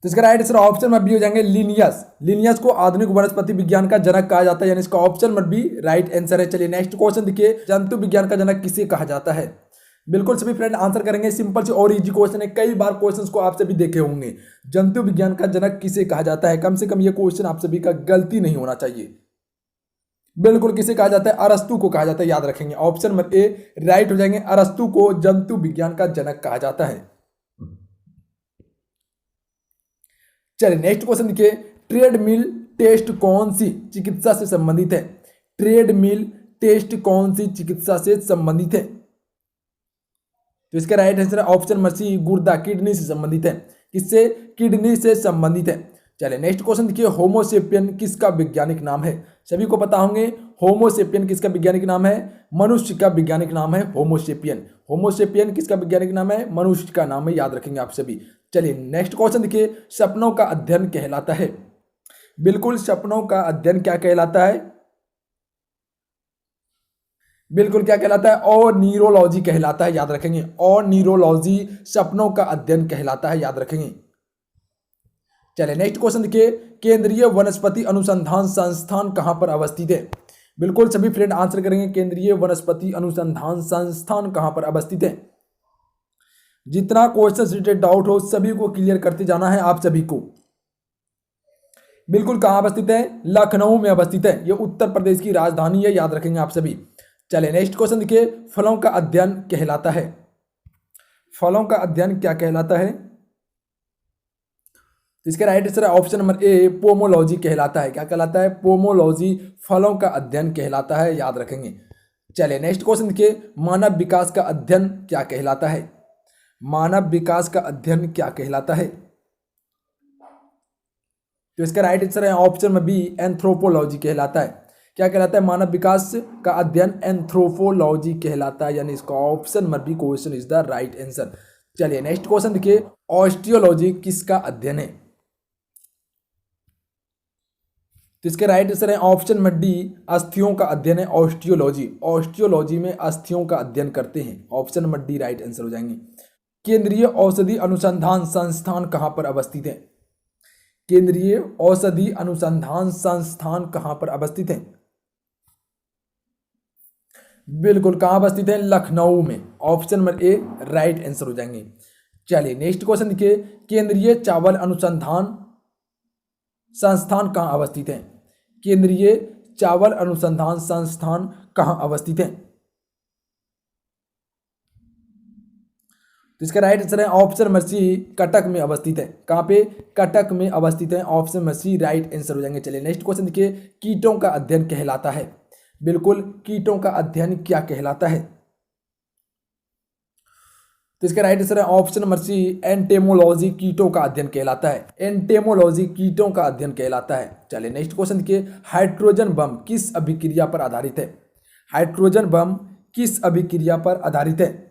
तो इसका right answer option number B हो जाएंगे, लिनियस। लिनियस को आधुनिक वनस्पति विज्ञान का जनक कहा जाता है, यानी इसका option number B right answer है। चलिए नेक्स्ट क्वेश्चन देखिए, जंतु विज्ञान का जनक किसे कहा जाता है? बिल्कुल सभी फ्रेंड आंसर करेंगे। सिंपल से और इजी क्वेश्चन है, कई बार क्वेश्चंस को आप सभी देखे होंगे। जंतु विज्ञान का जनक किसे कहा जाता है? कम से कम ये क्वेश्चन आप सभी का गलती नहीं होना चाहिए। बिल्कुल किसे कहा जाता है? अरस्तु को कहा जाता है। याद रखेंगे। ऑप्शन नंबर ए राइट हो जाएंगे, अरस्तु को जंतु विज्ञान का जनक कहा जाता है। चलिए नेक्स्ट क्वेश्चन देखिए, ट्रेडमिल टेस्ट कौन सी चिकित्सा से संबंधित है? ट्रेडमिल टेस्ट कौन सी चिकित्सा से संबंधित है? तो इसका right answer option number C, गुर्दा, किडनी से संबंधित है। किससे? किडनी से संबंधित है। चलिए नेक्स्ट क्वेश्चन देखिए, होमोसेपियन किसका वैज्ञानिक नाम है? सभी को पता होंगे होमोसेपियन किसका वैज्ञानिक नाम है? मनुष्य का वैज्ञानिक नाम है होमोसेपियन। होमोसेपियन किसका वैज्ञानिक नाम है? मनुष्य का नाम है। याद रखेंगे आप सभी। चलिए नेक्स्ट क्वेश्चन देखिए, सपनों का अध्ययन कहलाता है। बिल्कुल सपनों का अध्ययन क्या कहलाता है? बिल्कुल क्या कहलाता है? और न्यूरोलॉजी कहलाता है, याद रखेंगे। और न्यूरोलॉजी सपनों का अध्ययन कहलाता है, याद रखेंगे। चलिए नेक्स्ट क्वेश्चन देखिए, केंद्रीय वनस्पति अनुसंधान संस्थान कहां पर अवस्थित है? बिल्कुल सभी फ्रेंड आंसर करेंगे, केंद्रीय वनस्पति अनुसंधान संस्थान कहां पर अवस्थित है। जितना क्वेश्चन रिलेटेड डाउट हो सभी को क्लियर करते जाना है आप सभी को। बिल्कुल कहां अवस्थित है? लखनऊ में अवस्थित है। यह उत्तर प्रदेश की राजधानी है, याद रखेंगे आप सभी। चलिए नेक्स्ट क्वेश्चन देखिए, फलों का अध्ययन कहलाता है। फलों का अध्ययन क्या कहलाता है? इसका राइट आंसर है ऑप्शन नंबर ए, पोमोलॉजी कहलाता है। क्या कहलाता है? पोमोलॉजी फलों का अध्ययन कहलाता है, याद रखेंगे। चलिए नेक्स्ट क्वेश्चन देखिए, मानव विकास का अध्ययन क्या कहलाता है? मानव विकास का अध्ययन क्या कहलाता है? तो इसका राइट आंसर है ऑप्शन में बी, एंथ्रोपोलॉजी कहलाता है। क्या कहलाता है? मानव विकास का अध्ययन एंथ्रोपोलॉजी कहलाता है, यानी इसका option number B question is the right answer. चलिए नेक्स्ट क्वेश्चन देखिए, ऑस्टियोलॉजी किसका अध्ययन है? तो इसके राइट आंसर है ऑप्शन नंबर डी, अस्थियों का अध्ययन है ऑस्टियोलॉजी। ऑस्टियोलॉजी में अस्थियों का अध्ययन करते हैं। Option number D right answer हो जाएंगे। केंद्रीय औषधि अनुसंधान संस्थान कहां पर अवस्थित है? केंद्रीय औषधि अनुसंधान संस्थान कहां पर अवस्थित है? बिल्कुल कहां अवस्थित है? लखनऊ में। Option number A right answer हो जाएंगे। चलिए नेक्स्ट क्वेश्चन देखिए, केंद्रीय चावल अनुसंधान संस्थान कहां अवस्थित है? केंद्रीय चावल अनुसंधान संस्थान कहां अवस्थित है? तो इसका राइट आंसर है ऑप्शन नंबर सी, कटक में अवस्थित है। कहां पे? कटक में अवस्थित है। Option number C right answer हो जाएंगे। चलिए नेक्स्ट क्वेश्चन देखिए, कीटों का अध्ययन कहलाता है। बिल्कुल कीटों का अध्ययन क्या कहलाता है? तो इसका राइट आंसर है ऑप्शन नंबर सी, एंटेमोलॉजी कीटों का अध्ययन कहलाता है। एंटेमोलॉजी कीटों का अध्ययन कहलाता है। चलिए नेक्स्ट क्वेश्चन देखिए, हाइड्रोजन बम किस अभिक्रिया पर आधारित है? हाइड्रोजन बम किस अभिक्रिया पर आधारित है?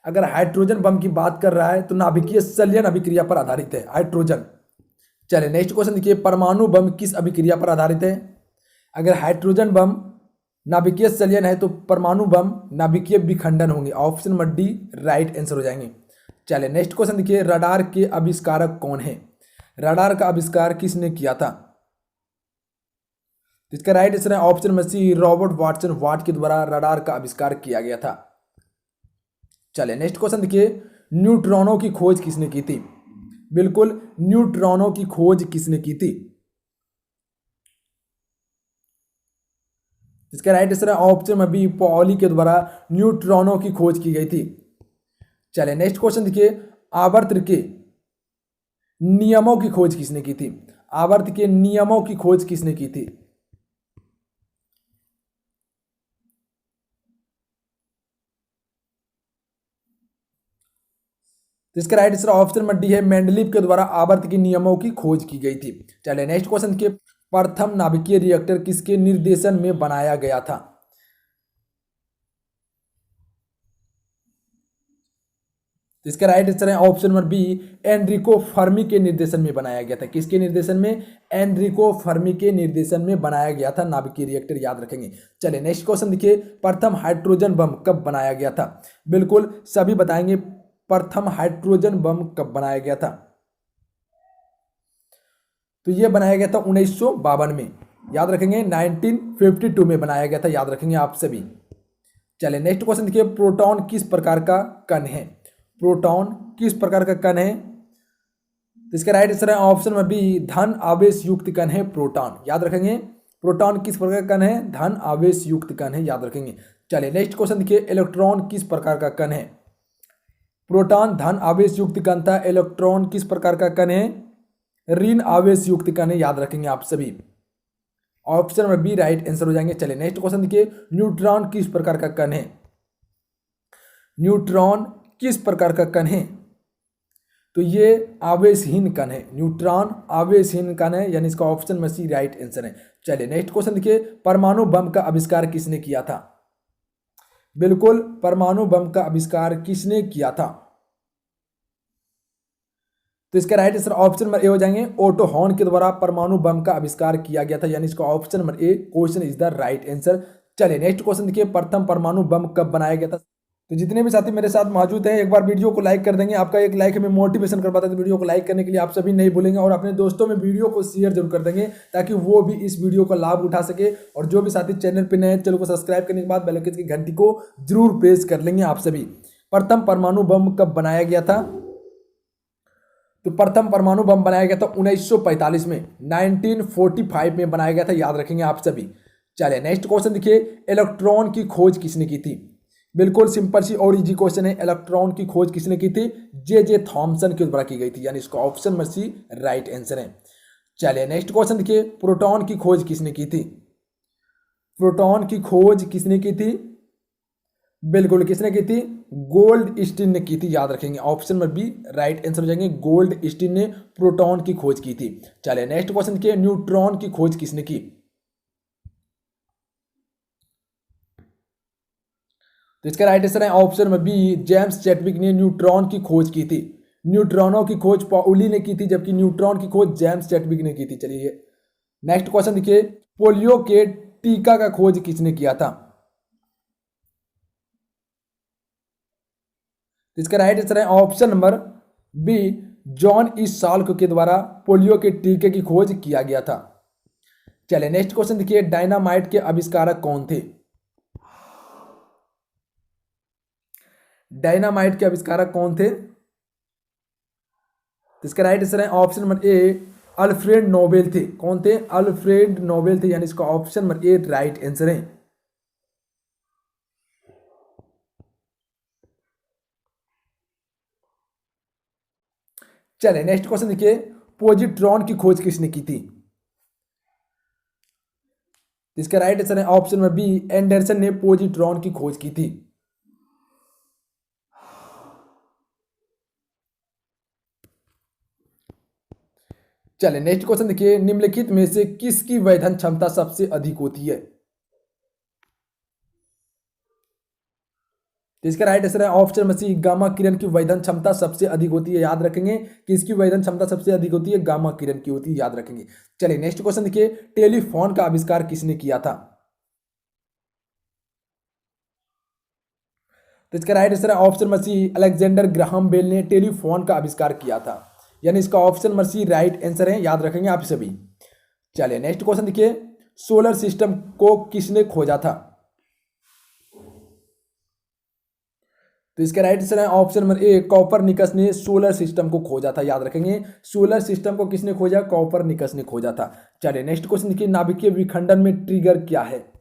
अगर हाइड्रोजन बम की बात कर रहा है तो नाभिकीय संलयन अभिक्रिया पर आधारित है हाइड्रोजन। चलिए नेक्स्ट क्वेश्चन देखिए, परमाणु बम किस अभिक्रिया पर आधारित है? अगर हाइड्रोजन बम नाभिकीय संलयन है तो परमाणु बम नाभिकीय विखंडन होंगे। Option number D right answer हो जाएंगे। चलिए नेक्स्ट क्वेश्चन देखिए, रडार के आविष्कारक कौन है? रडार का आविष्कार किसने किया था? इसका राइट आंसर है option number C, Robert Watson Watt के द्वारा रडार का आविष्कार किया गया था। चलिए नेक्स्ट क्वेश्चन देखिए, न्यूट्रॉनों की खोज किसने की थी? बिल्कुल न्यूट्रॉनों की खोज किसने की थी? इसका राइट आंसर है ऑप्शन में बी, पॉली के द्वारा न्यूट्रॉनों की खोज की गई थी। चलिए नेक्स्ट क्वेश्चन देखिए, आवर्त के नियमों की खोज किसने की थी? आवर्त के नियमों की खोज किसने की थी? तो इसका right answer option number D है, मेंडलीव के द्वारा आवर्त के नियमों की खोज की गई थी। चलिए नेक्स्ट क्वेश्चन के, प्रथम नाभिकीय रिएक्टर किसके निर्देशन में बनाया गया था? तो इसका राइट आंसर है option number B, Enrico Fermi के निर्देशन में बनाया गया था। किसके निर्देशन में? एनरिको फर्मी के निर्देशन में बनाया गया था नाभिकीय रिएक्टर, याद रखेंगे। चलिए नेक्स्ट क्वेश्चन देखिए, प्रथम हाइड्रोजन बम कब बनाया गया था? बिल्कुल सभी बताएंगे, प्रथम हाइड्रोजन बम कब बनाया गया था? तो यह बनाया गया था 1952 में, याद रखेंगे। 1952 में बनाया गया था, याद रखेंगे आप सभी। चलिए नेक्स्ट क्वेश्चन देखिए, प्रोटॉन किस प्रकार का कण है? प्रोटॉन किस प्रकार का कण है? तो इसका राइट आंसर है ऑप्शन में बी, धन आवेश युक्त कण है प्रोटॉन, याद रखेंगे। प्रोटॉन किस प्रकार का कण है? धन आवेश युक्त कण है, याद रखेंगे। चलिए नेक्स्ट क्वेश्चन देखिए, इलेक्ट्रॉन किस प्रकार का कण है? प्रोटॉन धन आवेश युक्त कण था, इलेक्ट्रॉन किस प्रकार का कण है? ऋण आवेश युक्त कण है, याद रखेंगे आप सभी। Option number B right answer हो जाएंगे। चलिए नेक्स्ट क्वेश्चन देखिए, न्यूट्रॉन किस प्रकार का कण है? न्यूट्रॉन किस प्रकार का कण है? तो ये आवेशहीन कण है। न्यूट्रॉन आवेशहीन कण है, यानी इसका ऑप्शन में सी राइट आंसर है। चलिए नेक्स्ट क्वेश्चन देखिए, परमाणु बम का आविष्कार किसने किया था? बिल्कुल परमाणु बम का आविष्कार किसने किया था? तो इसका राइट आंसर ऑप्शन नंबर ए हो जाएंगे, ओटो हॉर्न के द्वारा परमाणु बम का आविष्कार किया गया था, यानी इसका option number A question is the right answer. चलिए नेक्स्ट क्वेश्चन देखिए, प्रथम परमाणु बम कब बनाया गया था। तो जितने भी साथी मेरे साथ मौजूद हैं एक बार वीडियो को लाइक कर देंगे, आपका एक लाइक हमें मोटिवेशन कर पाता है, तो वीडियो को लाइक करने के लिए आप सभी नहीं भूलेंगे और अपने दोस्तों में वीडियो को शेयर जरूर कर देंगे ताकि वो भी इस वीडियो का लाभ उठा सके। और जो भी साथी चैनल पर नए, चैनल को सब्सक्राइब करने के बाद बेल आइकन की घंटी को जरूर प्रेस कर लेंगे आप सभी। प्रथम परमाणु बम कब बनाया गया था, तो प्रथम परमाणु बम बनाया गया था 1945 में, 1945 में बनाया गया था, याद रखेंगे आप सभी। चलिए नेक्स्ट क्वेश्चन देखिए, इलेक्ट्रॉन की खोज किसने की थी। बिल्कुल सिंपल सी और इजी क्वेश्चन है, इलेक्ट्रॉन की खोज किसने की थी, जे थॉमसन के द्वारा की गई थी, यानी इसका option number C right answer है। चलिए नेक्स्ट क्वेश्चन देखिए, प्रोटॉन की खोज किसने की थी। प्रोटॉन की खोज किसने की थी, बिल्कुल किसने की थी, गोल्ड स्टीन ने की थी, याद रखेंगे option number B right answer हो जाएंगे, गोल्ड स्टीन ने प्रोटॉन की खोज की थी। चलिए नेक्स्ट क्वेश्चन देखिए, न्यूट्रॉन की खोज किसने की। तो इसका राइट आंसर है option number B, James Chadwick ने न्यूट्रॉन की खोज की थी। न्यूट्रॉनों की खोज पाउली ने की थी, जबकि न्यूट्रॉन की खोज जेम्स चैडविक ने की थी। चलिए नेक्स्ट क्वेश्चन देखिए, पोलियो के टीका का खोज किसने किया था। तो इसका राइट आंसर है option number B, John E Salk के द्वारा पोलियो के टीके की खोज किया गया था। चलिए नेक्स्ट क्वेश्चन देखिए, डायनामाइट के आविष्कारक कौन थे। डायनामाइट के आविष्कारक कौन थे, तो इसका राइट आंसर है ऑप्शन नंबर ए, अल्फ्रेड नोबेल थे। कौन थे, अल्फ्रेड नोबेल थे, यानी इसका option number A right answer है। चलिए नेक्स्ट क्वेश्चन देखिए, पॉजिट्रॉन की खोज किसने की थी। इसका राइट आंसर है ऑप्शन नंबर बी, एंडरसन ने पॉजिट्रॉन की खोज की थी। चलिए नेक्स्ट क्वेश्चन देखिए, निम्नलिखित में से किसकी वेधन क्षमता सबसे अधिक होती है। तो इसका राइट आंसर है ऑप्शन नंबर सी, गामा किरण की वेधन क्षमता सबसे अधिक होती है, याद रखेंगे किसकी वेधन क्षमता सबसे अधिक होती है, गामा किरण की होती है, याद रखेंगे। चलिए नेक्स्ट क्वेश्चन देखिए, टेलीफोन का आविष्कार किसने किया था। तो इसका राइट आंसर है option number C, Alexander Graham Bell ने टेलीफोन का आविष्कार किया था, यानी इसका option number C right answer है, याद रखेंगे आप सभी। चलिए नेक्स्ट क्वेश्चन देखिए, सोलर सिस्टम को किसने खोजा था। तो इसका राइट आंसर है ऑप्शन नंबर ए, कॉपरनिकस ने सोलर सिस्टम को खोजा था, याद रखेंगे सोलर सिस्टम को किसने खोजा, कॉपरनिकस ने खोजा था। चलिए नेक्स्ट क्वेश्चन देखिए, नाभिकीय विखंडन में ट्रिगर क्या है।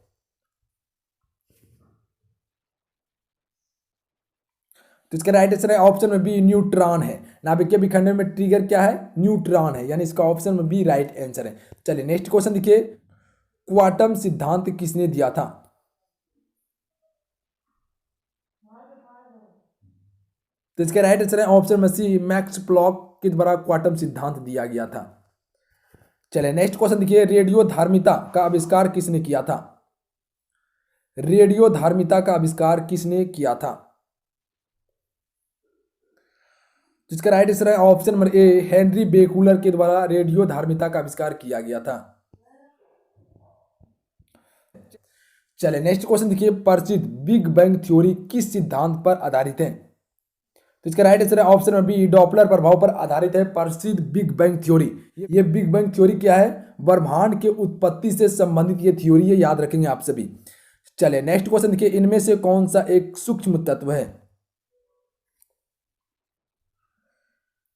तो इसका राइट आंसर है ऑप्शन में बी, न्यूट्रॉन है। नाभिकीय विखंडन में ट्रिगर क्या है, न्यूट्रॉन है, यानी इसका ऑप्शन में बी राइट आंसर है। चलिए नेक्स्ट क्वेश्चन देखिए, क्वांटम सिद्धांत किसने दिया था। तो इसका राइट आंसर है ऑप्शन में सी, मैक्स प्लॉक के द्वारा क्वांटम सिद्धांत दिया गया था। चलिए नेक्स्ट क्वेश्चन देखिए, रेडियो धार्मिता का आविष्कार किसने किया था। रेडियो धार्मिता का आविष्कार किसने किया था। जिसका राइट आंसर है ऑप्शन नंबर ए, हेनरी बेकुलर के द्वारा रेडियो धार्मिता का आविष्कार किया गया था। चलिए नेक्स्ट क्वेश्चन देखिए, प्रसिद्ध बिग बैंग थ्योरी किस सिद्धांत पर आधारित है। तो इसका राइट आंसर है ऑप्शन नंबर बी, डॉपलर प्रभाव पर आधारित है प्रसिद्ध बिग बैंग थ्योरी। ये बिग बैंग थ्योरी क्या है, ब्रह्मांड के उत्पत्ति से संबंधित ये थ्योरी है, याद रखेंगे आप सभी। चलिए नेक्स्ट क्वेश्चन देखिए, इनमें से कौन सा एक सूक्ष्म तत्व है।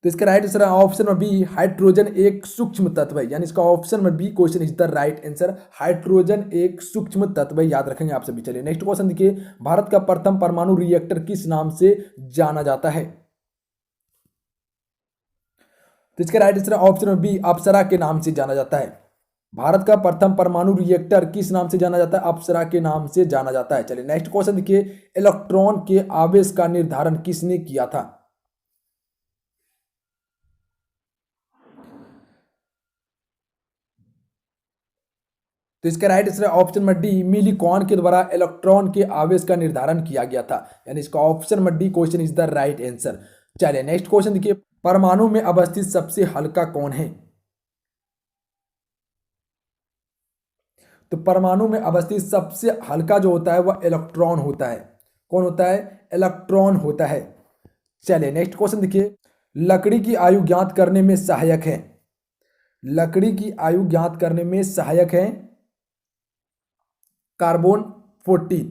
तो इसका राइट आंसर है ऑप्शन नंबर बी, हाइड्रोजन एक सूक्ष्म तत्व है, यानी इसका option number B question is the right answer, hydrogen एक सूक्ष्म तत्व है, याद रखेंगे आप सभी। चलिए नेक्स्ट क्वेश्चन देखिए, भारत का प्रथम परमाणु रिएक्टर किस नाम से जाना जाता है। तो इसका राइट आंसर है ऑप्शन नंबर बी, अप्सरा के नाम से जाना जाता है। भारत का प्रथम परमाणु रिएक्टर किस नाम से जाना जाता है, अप्सरा के नाम से जाना जाता है। चलिए नेक्स्ट क्वेश्चन देखिए, इलेक्ट्रॉन के आवेश का निर्धारण किसने किया था। तो इसका राइट आंसर है ऑप्शन नंबर डी, मिलीकॉन के द्वारा इलेक्ट्रॉन के आवेश का निर्धारण किया गया था, यानी इसका option number D question is the right answer. चलिए नेक्स्ट क्वेश्चन देखिए, परमाणु में अवस्थित सबसे हल्का कौन है। तो परमाणु में अवस्थित सबसे हल्का जो होता है वह इलेक्ट्रॉन होता है। कौन होता है? इलेक्ट्रॉन होता है। चलिए नेक्स्ट क्वेश्चन देखिए, लकड़ी की आयु ज्ञात करने में सहायक है। लकड़ी की आयु ज्ञात करने में सहायक है कार्बन 14।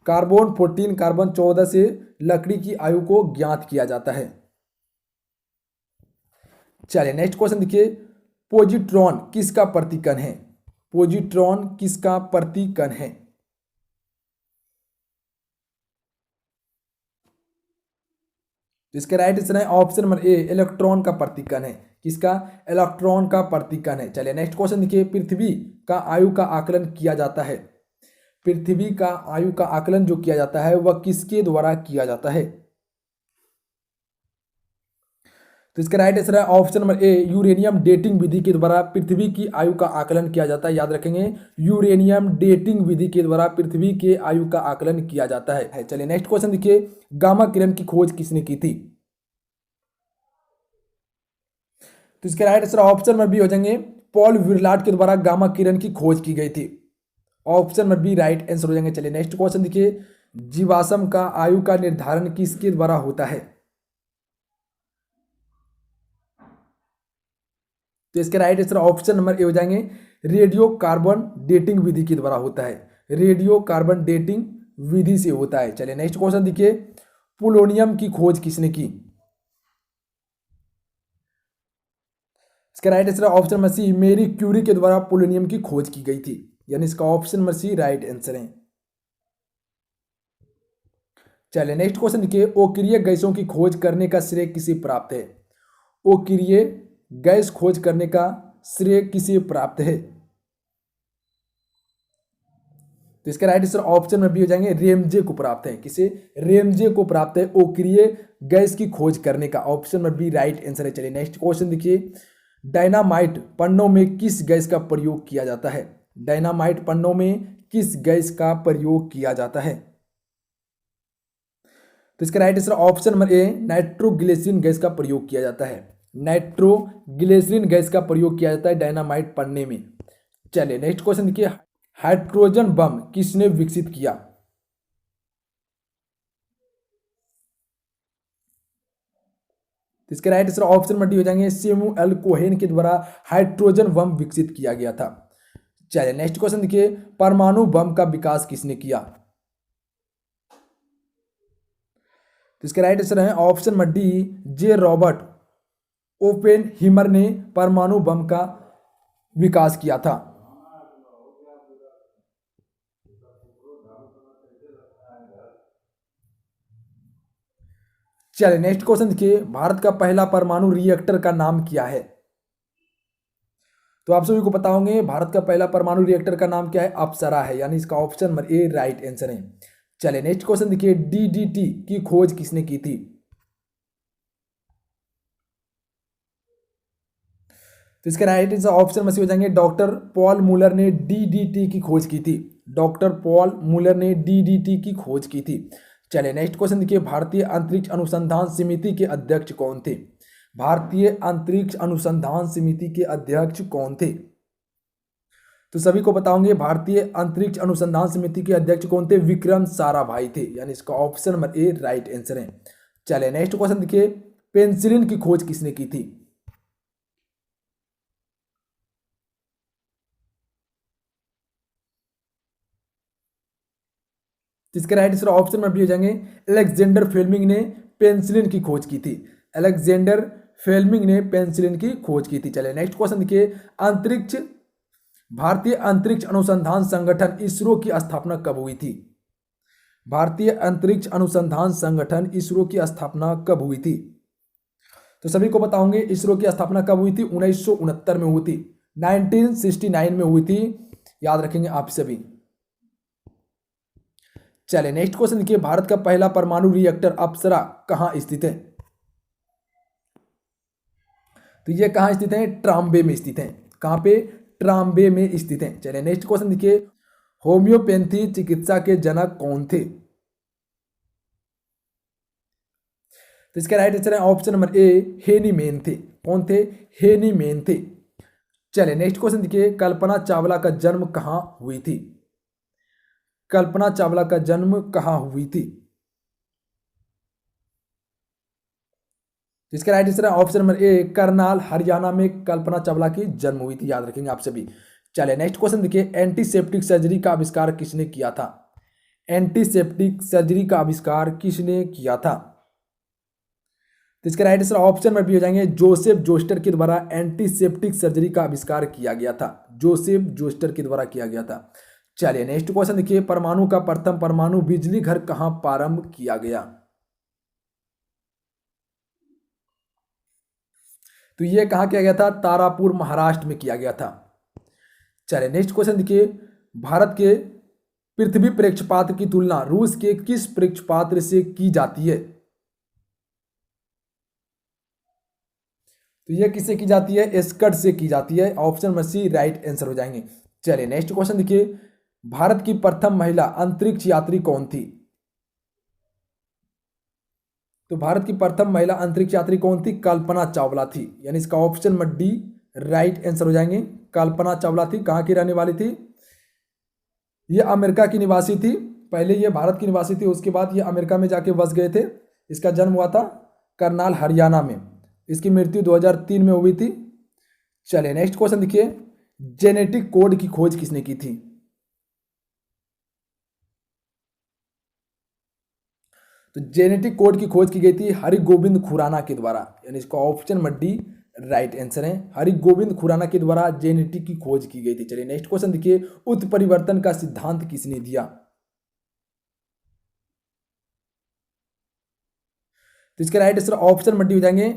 कार्बन 14, कार्बन 14 से लकड़ी की आयु को ज्ञात किया जाता है। चलिए नेक्स्ट क्वेश्चन देखिए, पोजिट्रॉन किसका प्रतिकण है? पोजिट्रॉन किसका प्रतिकण है? तो इसका राइट आंसर है ऑप्शन नंबर ए, इलेक्ट्रॉन का प्रतिकण है। किसका? इलेक्ट्रॉन का प्रतिकण है। चलिए नेक्स्ट क्वेश्चन देखिए, पृथ्वी का आयु का आकलन किया जाता है। पृथ्वी का आयु का आकलन जो किया जाता है वह किसके द्वारा किया जाता है? तो इसका राइट आंसर है option number A, uranium dating विधि के द्वारा पृथ्वी की आयु का आकलन किया जाता है। याद रखेंगे, यूरेनियम डेटिंग विधि के द्वारा पृथ्वी के आयु का आकलन किया जाता है। चलिए नेक्स्ट क्वेश्चन देखिए, गामा किरण की खोज किसने की थी? तो इसके right answer option number B हो जाएंगे, पॉल विरलाट के द्वारा गामा किरण की खोज की गई थी। Option number B right answer हो जाएंगे। चलिए नेक्स्ट क्वेश्चन देखिए, जीवाश्म का आयु का निर्धारण किसके द्वारा होता है? तो इसके राइट आंसर ऑप्शन नंबर ए हो जाएंगे, रेडियो कार्बन डेटिंग विधि के द्वारा होता है। रेडियो कार्बन डेटिंग विधि से होता है। चलिए नेक्स्ट क्वेश्चन देखिए, पोलोनियम की खोज किसने की? इसका right answer option number C, Marie Curie के द्वारा पोलोनियम की खोज की गई थी। यानी इसका option number C right answer है। चलिए नेक्स्ट क्वेश्चन देखिए, अक्रिय गैसों की खोज करने का श्रेय किसे प्राप्त है? अक्रिय गैस खोज करने का श्रेय किसे प्राप्त है? तो इसका राइट आंसर ऑप्शन में भी हो जाएंगे, रेमजे को प्राप्त है। किसे? रेमजे को प्राप्त है अक्रिय गैस की खोज करने का। ऑप्शन में भी राइट आंसर है। चलिए नेक्स्ट क्वेश्चन देखिए, डायनामाइट पन्नों में किस गैस का प्रयोग किया जाता है? डायनामाइट पन्नों में किस गैस का प्रयोग किया जाता है? तो इसका right answer option number A, nitroglycerine gas का प्रयोग किया जाता है। नाइट्रोग्लिसरीन गैस का प्रयोग किया जाता है डायनामाइट पन्ने में। चलिए नेक्स्ट क्वेश्चन देखिए, हाइड्रोजन बम किसने विकसित किया? तो इसके right answer option number D हो जाएंगे, सैमुअल कोहेन के द्वारा हाइड्रोजन बम विकसित किया गया था। चलिए नेक्स्ट क्वेश्चन देखिए, परमाणु बम का विकास किसने किया? तो इसका राइट आंसर है ऑप्शन नंबर डी, जे रॉबर्ट ओपेनहीमर ने परमाणु बम का विकास किया था। चलिए नेक्स्ट क्वेश्चन देखिए, भारत का पहला परमाणु रिएक्टर का नाम क्या है? तो आप सभी को पता होंगे भारत का पहला परमाणु रिएक्टर का नाम क्या है? अप्सरा है। यानी इसका option number A right answer है। चलिए नेक्स्ट क्वेश्चन देखिए, डीडीटी की खोज किसने की थी? तो इसका राइट आंसर ऑप्शन में से हो जाएंगे, डॉक्टर पॉल मूलर ने डीडीटी की खोज की थी। डॉक्टर पॉल मूलर ने डीडीटी की खोज की थी। चलिए नेक्स्ट क्वेश्चन देखिए, भारतीय अंतरिक्ष अनुसंधान समिति के अध्यक्ष कौन थे? भारतीय अंतरिक्ष अनुसंधान समिति के अध्यक्ष कौन थे? तो सभी को बताओगे भारतीय अंतरिक्ष अनुसंधान समिति के अध्यक्ष कौन थे? विक्रम साराभाई थे। यानी इसका option number A right answer है। चलिए नेक्स्ट क्वेश्चन देखिए, पेनिसिलिन की खोज किसने की थी? तो इसके राइट आंसर ऑप्शन में भी हो जाएंगे, अलेक्जेंडर फ्लेमिंग ने पेनिसिलिन की खोज की थी। अलेक्जेंडर फ्लेमिंग ने पेनिसिलिन की खोज की थी। चलिए नेक्स्ट क्वेश्चन देखिए, अंतरिक्ष भारतीय अंतरिक्ष अनुसंधान संगठन इसरो की स्थापना कब हुई थी? भारतीय अंतरिक्ष अनुसंधान संगठन इसरो की स्थापना कब हुई थी? तो सभी को बताओगे इसरो की स्थापना कब हुई थी? 1969 में हुई थी। 1969 में हुई थी। याद रखेंगे आप सभी। चलिए नेक्स्ट क्वेश्चन देखिए, भारत का पहला परमाणु रिएक्टर अप्सरा कहां स्थित है? तो ये कहां स्थित है? ट्राम्बे में स्थित है। कहां पे? ट्राम्बे में स्थित है। चलिए नेक्स्ट क्वेश्चन देखिए, होम्योपैथी चिकित्सा के जनक कौन थे? तो इसका राइट आंसर है ऑप्शन नंबर ए, हेनी मेन थे। कौन थे? हेनी मेन थे। चलिए नेक्स्ट क्वेश्चन देखिए, कल्पना चावला का जन्म कहाँ हुई थी? कल्पना चावला का जन्म कहाँ हुई थी? इसका राइट आंसर है ऑप्शन नंबर ए, करनाल हरियाणा में कल्पना चावला की जन्म हुई थी, याद रखेंगे आप सभी। चलिए नेक्स्ट क्वेश्चन देखिए, एंटीसेप्टिक सर्जरी का आविष्कार किसने किया था? एंटीसेप्टिक सर्जरी का आविष्कार किसने किया था? तो इसका राइट आंसर ऑप्शन में भी हो जाएंगे, जोसेफ जोस्टर के द्वारा एंटीसेप्टिक सर्जरी का आविष्कार किया गया था। जोसेफ जोस्टर के द्वारा किया गया था। चलिए नेक्स्ट क्वेश्चन देखिए, परमाणु का प्रथम परमाणु बिजली घर कहां प्रारंभ किया गया? तो ये कहां किया गया था? तारापुर महाराष्ट्र में किया गया था। चलिए नेक्स्ट क्वेश्चन देखिए, भारत के पृथ्वी प्रेक्षपात की तुलना रूस के किस प्रेक्षपात से की जाती है? तो ये किससे की जाती है? एस्कट से की जाती है। Option number C right answer हो जाएंगे। चलिए नेक्स्ट क्वेश्चन देखिए, भारत की प्रथम महिला अंतरिक्ष यात्री कौन थी? तो भारत की प्रथम महिला अंतरिक्ष यात्री कौन थी? कल्पना चावला थी, यानी इसका option number D right answer हो जाएंगे। कल्पना चावला थी। कहां की रहने वाली थी? ये अमेरिका की निवासी थी। पहले ये भारत की निवासी थी, उसके बाद ये अमेरिका में जाके बस गए थे। इसका जन्म हुआ था करनाल हरियाणा में। इसकी मृत्यु 2003 में हुई थी। चलिए नेक्स्ट क्वेश्चन देखिए, जेनेटिक कोड की खोज किसने की थी? तो जेनेटिक कोड की खोज की गई थी हरिगोविंद खुराना के द्वारा, यानी इसका option number D right answer है। हरिगोविंद खुराना के द्वारा जेनेटिक की खोज की गई थी। चलिए नेक्स्ट क्वेश्चन देखिए, उत्परिवर्तन का सिद्धांत किसने दिया? तो इसका right answer option number D हो जाएंगे,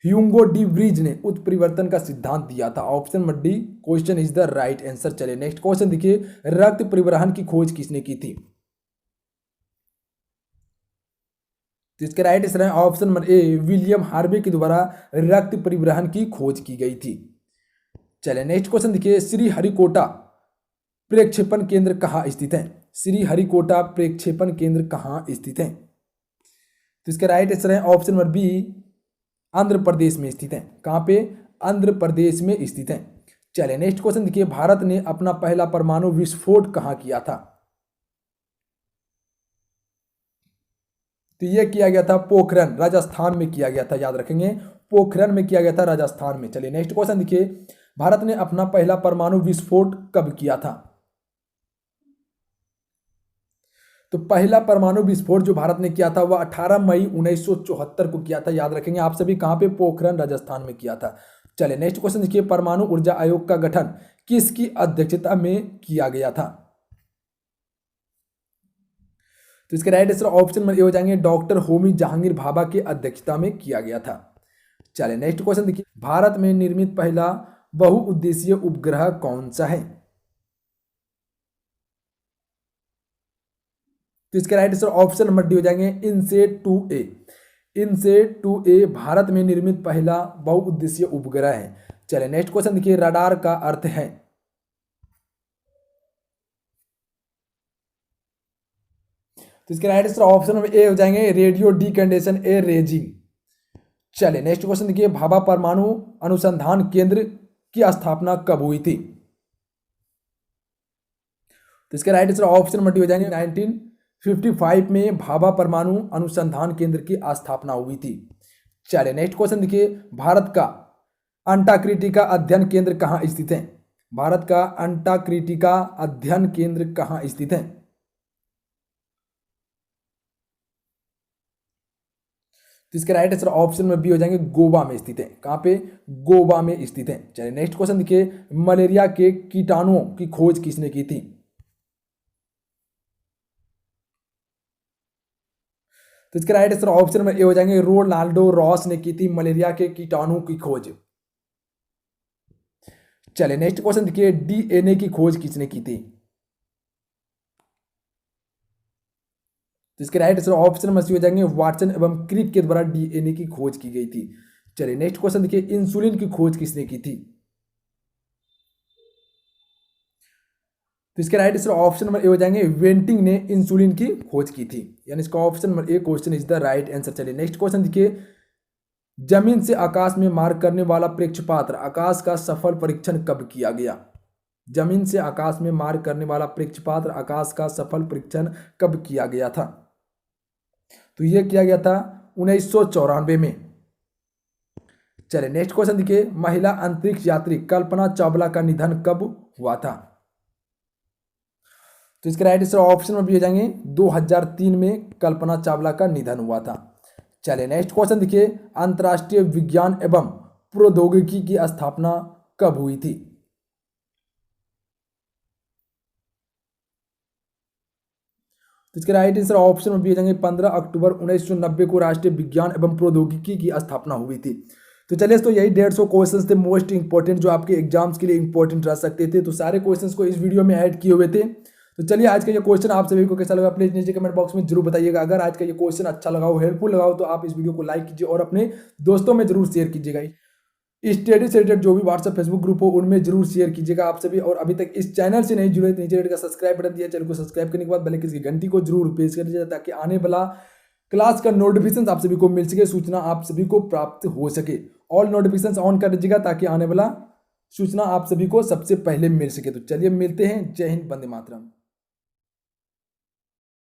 ह्यूगो डी व्रीज ने उत्परिवर्तन का सिद्धांत दिया था। Option number D question is the right answer. चलिए नेक्स्ट क्वेश्चन देखिए, रक्त परिवहन की खोज किसने की थी? तो इसका राइट आंसर है ऑप्शन नंबर ए, विलियम हार्वे के द्वारा रक्त परिवहन की खोज की गई थी। चलिए नेक्स्ट क्वेश्चन देखिए, श्री हरिकोटा प्रक्षेपण केंद्र कहाँ स्थित है? श्री हरिकोटा प्रक्षेपण केंद्र कहाँ स्थित है? तो इसका राइट आंसर है option number B, Andhra Pradesh में स्थित है। कहां पे? आंध्र प्रदेश में स्थित है। चलिए नेक्स्ट क्वेश्चन देखिए, भारत ने अपना पहला परमाणु विस्फोट कहां किया था? तो यह किया गया था पोखरण राजस्थान में किया गया था, याद रखेंगे। पोखरण में किया गया था राजस्थान में। चलिए नेक्स्ट क्वेश्चन देखिए, भारत ने अपना पहला परमाणु विस्फोट कब किया था? तो पहला परमाणु विस्फोट जो भारत ने किया था वह 18 मई 1974 को किया था, याद रखेंगे आप सभी। कहां पे? पोखरण राजस्थान में किया था। चलिए नेक्स्ट क्वेश्चन देखिए, परमाणु ऊर्जा आयोग का गठन किसकी अध्यक्षता में किया गया था? तो इसके राइट आंसर ऑप्शन में हो जाएंगे, डॉक्टर होमी जहांगीर भाभा की अध्यक्षता में किया गया था। चलिए नेक्स्ट क्वेश्चन देखिए, भारत में निर्मित पहला बहुउद्देशीय उपग्रह कौन सा है? तो इसके right answer option number D हो जाएंगे, इनसेट 2A। इनसेट 2A भारत में निर्मित पहला बहुउद्देशीय उपग्रह है। चलिए नेक्स्ट क्वेश्चन देखिए, रडार का अर्थ है? तो इसके राइट आंसर ऑप्शन नंबर ए हो जाएंगे, रेडियो डीकंडेशन ए रेजिंग। चलिए नेक्स्ट क्वेश्चन देखिए, भाभा परमाणु अनुसंधान केंद्र की स्थापना कब हुई थी? तो इसके right answer option number D हो जाएंगे, 1955 में भाभा परमाणु अनुसंधान केंद्र की स्थापना हुई थी। चलिए नेक्स्ट क्वेश्चन देखिए, भारत का अंटार्कटिका अध्ययन केंद्र कहाँ स्थित है? भारत का अंटार्कटिका अध्ययन केंद्र कहाँ स्थित है? तो इसके राइट आंसर ऑप्शन में बी हो जाएंगे, गोवा में स्थित है। कहां पे? गोवा में स्थित है। चलिए नेक्स्ट क्वेश्चन देखिए, मलेरिया के कीटाणुओं की खोज किसने की थी? तो इसके राइट आंसर ऑप्शन में ए हो जाएंगे, रोनाल्डो रॉस ने की थी मलेरिया के कीटाणु की खोज। चलिए नेक्स्ट क्वेश्चन देखिए, डीएनए की खोज किसने की थी? तो इसके राइट आंसर ऑप्शन में हो जाएंगे, वाटसन एवं क्रिक के द्वारा डीएनए की खोज की गई थी। चलिए नेक्स्ट क्वेश्चन देखिए, इंसुलिन की खोज किसने की थी? तो इसके राइट आंसर ऑप्शन नंबर ए हो जाएंगे, वेंटिंग ने इंसुलिन की खोज की थी, यानी इसका option number A question is the right answer. चलिए नेक्स्ट क्वेश्चन देखिए, जमीन से आकाश में मार्ग करने वाला प्रक्षेपात्र आकाश का सफल परीक्षण कब किया गया? जमीन से आकाश में मार्ग करने वाला प्रक्षेपात्र आकाश का सफल परीक्षण कब किया गया था? तो यह किया गया था 1994 में। चलिए नेक्स्ट क्वेश्चन देखिए, महिला अंतरिक्ष यात्री कल्पना चावला का निधन कब हुआ था? तो इसके राइट आंसर ऑप्शन में भी हो जाएंगे 2003 में कल्पना चावला का निधन हुआ था। चलिए नेक्स्ट क्वेश्चन देखिए, अंतर्राष्ट्रीय विज्ञान एवं प्रौद्योगिकी की स्थापना कब हुई थी? तो इसके राइट आंसर ऑप्शन में भी हो जाएंगे 15 अक्टूबर 1990 को राष्ट्रीय विज्ञान एवं प्रौद्योगिकी की स्थापना हुई थी। तो चलिए तो यही 150 क्वेश्चंस थे मोस्ट इंपॉर्टेंट जो आपके एग्जाम्स के लिए इंपॉर्टेंट रह सकते थे। तो सारे क्वेश्चंस को इस वीडियो में ऐड किए हुए थे। तो चलिए आज का ये क्वेश्चन आप सभी को कैसा लगा प्लीज नीचे कमेंट बॉक्स में जरूर बताइएगा। अगर आज का ये क्वेश्चन अच्छा लगा हो, हेल्पफुल लगा हो, तो आप इस वीडियो को लाइक कीजिए और अपने दोस्तों में जरूर शेयर कीजिएगा। स्टडी से रिलेटेड जो भी व्हाट्सएप फेसबुक ग्रुप हो उनमें जरूर शेयर कीजिएगा आप सभी। और अभी तक इस चैनल से नहीं जुड़े तो नीचे रेड का सब्सक्राइब बटन दिया, चैनल को सब्सक्राइब करने के बाद बेल की घंटी को जरूर प्रेस कर दीजिए ताकि आने वाला क्लास का नोटिफिकेशन आप सभी को मिल सके, सूचना आप सभी को प्राप्त हो सके। ऑल नोटिफिकेशन ऑन कर दीजिएगा ताकि आने वाला सूचना आप सभी को सबसे पहले मिल सके। तो चलिए मिलते हैं। जय हिंद, वंदे मातरम।